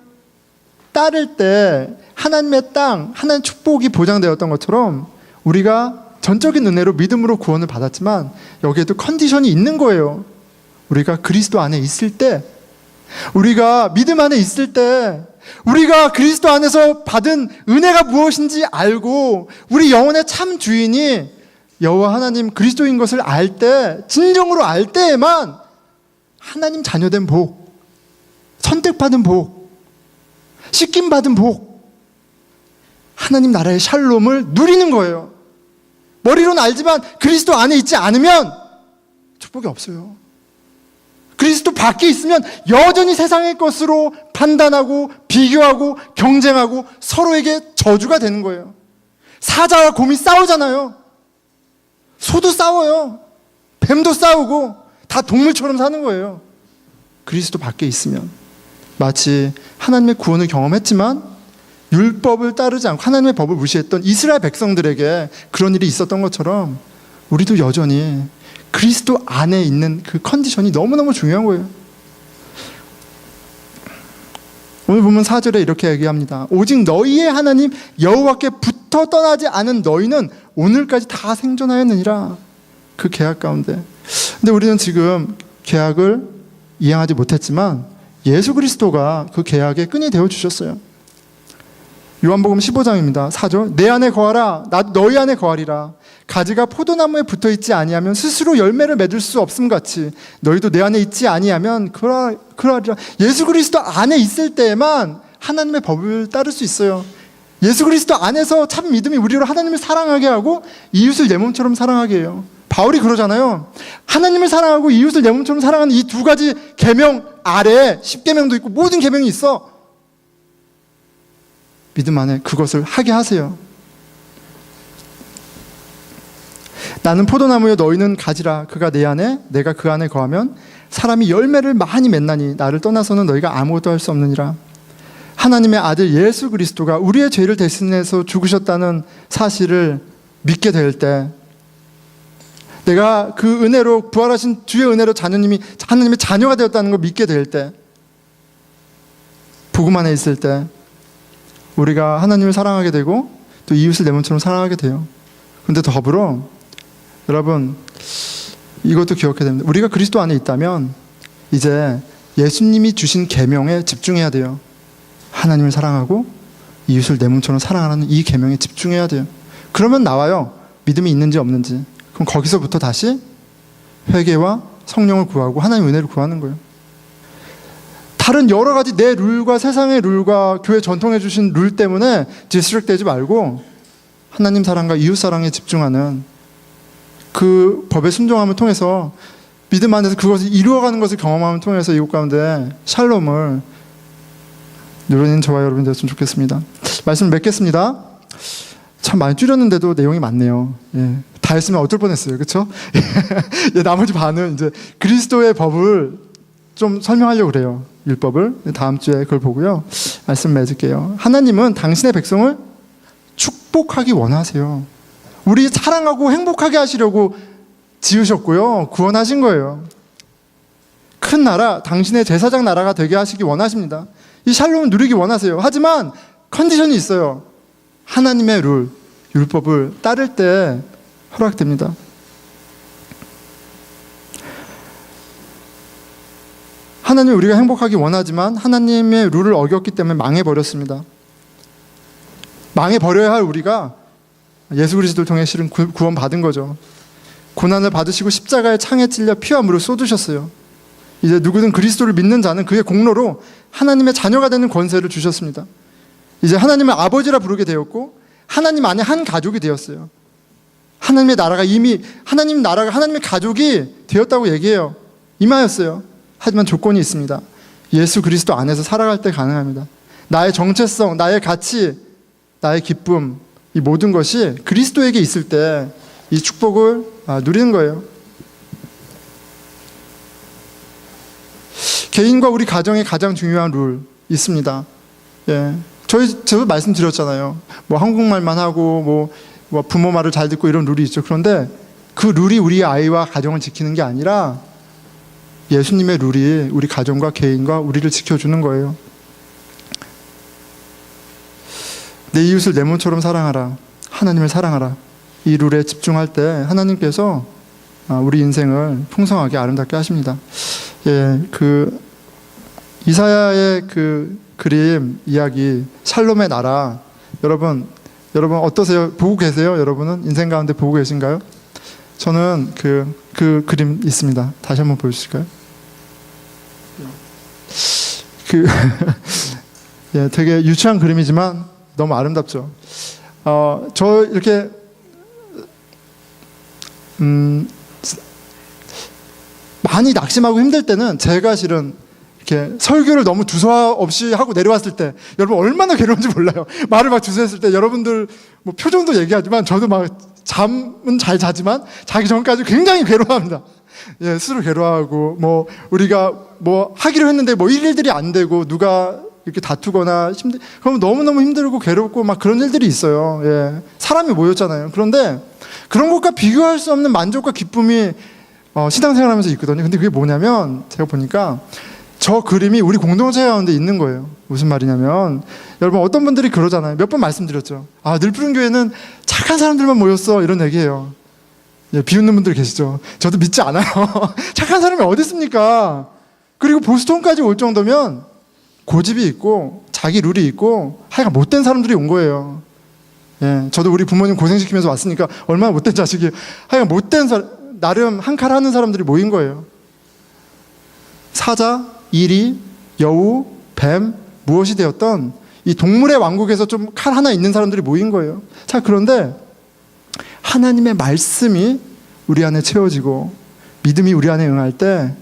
Speaker 1: 따를 때 하나님의 땅, 하나님의 축복이 보장되었던 것처럼 우리가 전적인 은혜로 믿음으로 구원을 받았지만 여기에도 컨디션이 있는 거예요. 우리가 그리스도 안에 있을 때, 우리가 믿음 안에 있을 때, 우리가 그리스도 안에서 받은 은혜가 무엇인지 알고 우리 영혼의 참 주인이 여호와 하나님 그리스도인 것을 알 때, 진정으로 알 때에만 하나님 자녀된 복, 선택받은 복, 씻김받은 복, 하나님 나라의 샬롬을 누리는 거예요. 머리로는 알지만 그리스도 안에 있지 않으면 축복이 없어요. 그리스도 밖에 있으면 여전히 세상의 것으로 판단하고 비교하고 경쟁하고 서로에게 저주가 되는 거예요. 사자와 곰이 싸우잖아요. 소도 싸워요. 뱀도 싸우고 다 동물처럼 사는 거예요. 그리스도 밖에 있으면 마치 하나님의 구원을 경험했지만 율법을 따르지 않고 하나님의 법을 무시했던 이스라엘 백성들에게 그런 일이 있었던 것처럼 우리도 여전히 그리스도 안에 있는 그 컨디션이 너무너무 중요한 거예요. 오늘 보면 4절에 이렇게 얘기합니다. 오직 너희의 하나님 여호와께 붙어 떠나지 않은 너희는 오늘까지 다 생존하였느니라. 그 계약 가운데. 근데 우리는 지금 계약을 이행하지 못했지만 예수 그리스도가 그 계약의 끈이 되어 주셨어요. 요한복음 15장입니다. 4절. 내 안에 거하라. 나도 너희 안에 거하리라. 가지가 포도나무에 붙어있지 아니하면 스스로 열매를 맺을 수 없음 같이 너희도 내 안에 있지 아니하면 그러하리라. 예수 그리스도 안에 있을 때에만 하나님의 법을 따를 수 있어요. 예수 그리스도 안에서 참 믿음이 우리로 하나님을 사랑하게 하고 이웃을 내 몸처럼 사랑하게 해요. 바울이 그러잖아요. 하나님을 사랑하고 이웃을 내 몸처럼 사랑하는 이 두 가지 계명 아래에 10계명도 있고 모든 계명이 있어. 믿음 안에 그것을 하게 하세요. 나는 포도나무여 너희는 가지라. 그가 내 안에 내가 그 안에 거하면 사람이 열매를 많이 맺나니 나를 떠나서는 너희가 아무것도 할 수 없느니라. 하나님의 아들 예수 그리스도가 우리의 죄를 대신해서 죽으셨다는 사실을 믿게 될 때, 내가 그 은혜로 부활하신 주의 은혜로 하나님의 자녀가 되었다는 걸 믿게 될 때, 복음 안에 있을 때 우리가 하나님을 사랑하게 되고 또 이웃을 내 몸처럼 사랑하게 돼요. 그런데 더불어 여러분 이것도 기억해야 됩니다. 우리가 그리스도 안에 있다면 이제 예수님이 주신 계명에 집중해야 돼요. 하나님을 사랑하고 이웃을 내 몸처럼 사랑하는 이 계명에 집중해야 돼요. 그러면 나와요. 믿음이 있는지 없는지. 그럼 거기서부터 다시 회개와 성령을 구하고 하나님의 은혜를 구하는 거예요. 다른 여러 가지 내 룰과 세상의 룰과 교회 전통해 주신 룰 때문에 디스트랙되지 말고 하나님 사랑과 이웃 사랑에 집중하는 그 법의 순종함을 통해서 믿음 안에서 그것을 이루어가는 것을 경험함을 통해서 이곳 가운데 샬롬을 누리는 저와 여러분 되었으면 좋겠습니다. 말씀을 맺겠습니다. 참 많이 줄였는데도 내용이 많네요. 예, 다 했으면 어쩔 뻔했어요. 그렇죠? 예, 나머지 반은 이제 그리스도의 법을 좀 설명하려고 그래요. 율법을. 다음 주에 그걸 보고요. 말씀 맺을게요. 하나님은 당신의 백성을 축복하기 원하세요. 우리 사랑하고 행복하게 하시려고 지으셨고요. 구원하신 거예요. 큰 나라, 당신의 제사장 나라가 되게 하시기 원하십니다. 이 샬롬을 누리기 원하세요. 하지만 컨디션이 있어요. 하나님의 룰, 율법을 따를 때 허락됩니다. 하나님 우리가 행복하기 원하지만 하나님의 룰을 어겼기 때문에 망해버렸습니다. 망해버려야 할 우리가 예수 그리스도를 통해 실은 구원받은 거죠. 고난을 받으시고 십자가의 창에 찔려 피와 물을 쏟으셨어요. 이제 누구든 그리스도를 믿는 자는 그의 공로로 하나님의 자녀가 되는 권세를 주셨습니다. 이제 하나님을 아버지라 부르게 되었고 하나님 안에 한 가족이 되었어요. 하나님의 나라가 이미 하나님의 가족이 되었다고 얘기해요. 임하였어요. 하지만 조건이 있습니다. 예수 그리스도 안에서 살아갈 때 가능합니다. 나의 정체성, 나의 가치, 나의 기쁨, 이 모든 것이 그리스도에게 있을 때 이 축복을 누리는 거예요. 개인과 우리 가정의 가장 중요한 룰 있습니다. 예, 제가 말씀드렸잖아요. 뭐 한국말만 하고 뭐 부모 말을 잘 듣고 이런 룰이 있죠. 그런데 그 룰이 우리 아이와 가정을 지키는 게 아니라 예수님의 룰이 우리 가정과 개인과 우리를 지켜주는 거예요. 내 이웃을 내 몸처럼 사랑하라. 하나님을 사랑하라. 이 룰에 집중할 때 하나님께서 우리 인생을 풍성하게 아름답게 하십니다. 예, 그 이사야의 그 그림 이야기 샬롬의 나라, 여러분 어떠세요? 보고 계세요? 여러분은 인생 가운데 보고 계신가요? 저는 그 그림 있습니다. 다시 한번 보여주실까요? 예, 되게 유치한 그림이지만 너무 아름답죠. 저 이렇게 많이 낙심하고 힘들 때는 제가 실은 이렇게 설교를 너무 두서 없이 하고 내려왔을 때 여러분 얼마나 괴로운지 몰라요. 말을 막 두서했을 때 여러분들 뭐 표정도 얘기하지만 저도 막 잠은 잘 자지만 자기 전까지 굉장히 괴로워합니다. 예, 스스로 괴로워하고 뭐 우리가 뭐 하기로 했는데 뭐 일들이 안 되고 누가 이렇게 다투거나 그러면 너무너무 힘들고 괴롭고 막 그런 일들이 있어요. 예, 사람이 모였잖아요. 그런데 그런 것과 비교할 수 없는 만족과 기쁨이 신앙생활하면서 있거든요. 근데 그게 뭐냐면 제가 보니까 저 그림이 우리 공동체 가운데 있는 거예요. 무슨 말이냐면 여러분 어떤 분들이 그러잖아요. 몇 번 말씀드렸죠. 늘푸른교회는 착한 사람들만 모였어 이런 얘기예요. 예, 비웃는 분들 계시죠. 저도 믿지 않아요. 착한 사람이 어디 있습니까? 그리고 보스톤까지 올 정도면 고집이 있고 자기 룰이 있고 하여간 못된 사람들이 온 거예요. 예, 저도 우리 부모님 고생시키면서 왔으니까 얼마나 못된 자식이에요. 하여간 못된 나름 한 칼 하는 사람들이 모인 거예요. 사자, 이리, 여우, 뱀 무엇이 되었던 이 동물의 왕국에서 좀 칼 하나 있는 사람들이 모인 거예요. 자, 그런데 하나님의 말씀이 우리 안에 채워지고 믿음이 우리 안에 응할 때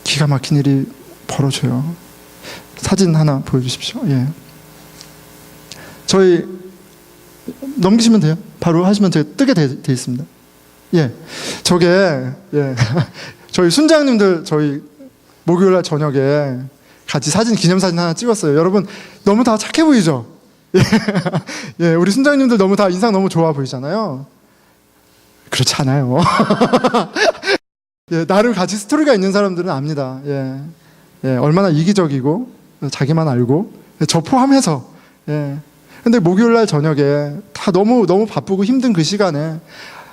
Speaker 1: 기가 막힌 일이 벌어져요. 사진 하나 보여주십시오. 예. 저희 넘기시면 돼요. 바로 하시면 제가 뜨게 돼 있습니다. 예, 저게 예. 저희 순장님들 저희 목요일날 저녁에 같이 기념사진 하나 찍었어요. 여러분 너무 다 착해 보이죠? 예. 예, 우리 순장님들 너무 다 인상 너무 좋아 보이잖아요. 그렇지 않아요. 예, 나름 같이 스토리가 있는 사람들은 압니다. 예, 예, 얼마나 이기적이고 자기만 알고 저 포함해서. 예. 근데 목요일날 저녁에 다 너무 바쁘고 힘든 그 시간에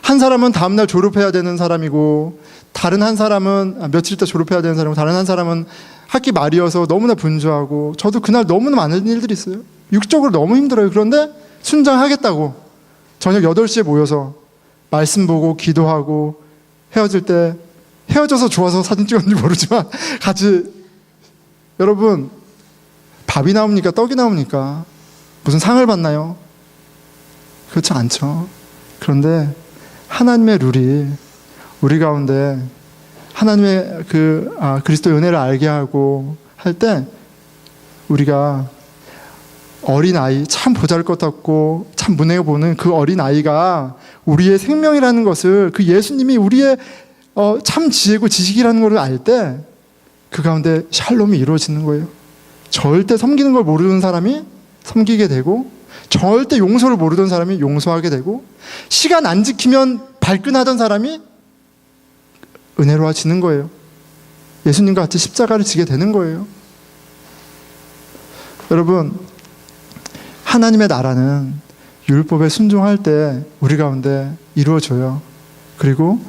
Speaker 1: 한 사람은 다음날 졸업해야 되는 사람이고 다른 한 사람은 며칠 있다 졸업해야 되는 사람이고 다른 한 사람은 학기 말이어서 너무나 분주하고 저도 그날 너무나 많은 일들이 있어요. 육적으로 너무 힘들어요. 그런데 순장하겠다고 저녁 8시에 모여서 말씀 보고 기도하고 헤어질 때 헤어져서 좋아서 사진 찍었는지 모르지만 같이 여러분 밥이 나옵니까? 떡이 나옵니까? 무슨 상을 받나요? 그렇지 않죠. 그런데 하나님의 룰이 우리 가운데 하나님의 그리스도의 은혜를 알게 하고 할 때 우리가 어린아이 참 보잘것없고 참 문해 보는 그 어린아이가 우리의 생명이라는 것을 그 예수님이 우리의 참 지혜고 지식이라는 것을 알 때 그 가운데 샬롬이 이루어지는 거예요. 절대 섬기는 걸 모르는 사람이 섬기게 되고 절대 용서를 모르던 사람이 용서하게 되고 시간 안 지키면 발끈하던 사람이 은혜로워지는 거예요. 예수님과 같이 십자가를 지게 되는 거예요. 여러분 하나님의 나라는 율법에 순종할 때 우리 가운데 이루어져요. 그리고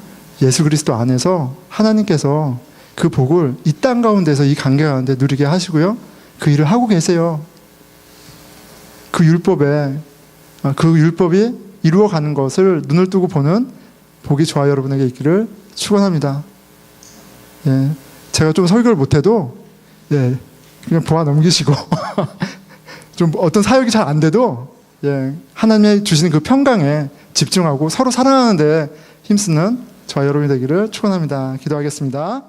Speaker 1: 예수 그리스도 안에서 하나님께서 그 복을 이 땅 가운데서 이 관계 가운데 누리게 하시고요. 그 일을 하고 계세요. 그 율법이 이루어가는 것을 눈을 뜨고 보는 복이 저와 여러분에게 있기를 축원합니다. 예, 제가 좀 설교를 못해도 예, 그냥 보아 넘기시고 좀 어떤 사역이 잘 안 돼도 예, 하나님의 주시는 그 평강에 집중하고 서로 사랑하는 데 힘쓰는 저와 여러분이 되기를 축원합니다. 기도하겠습니다.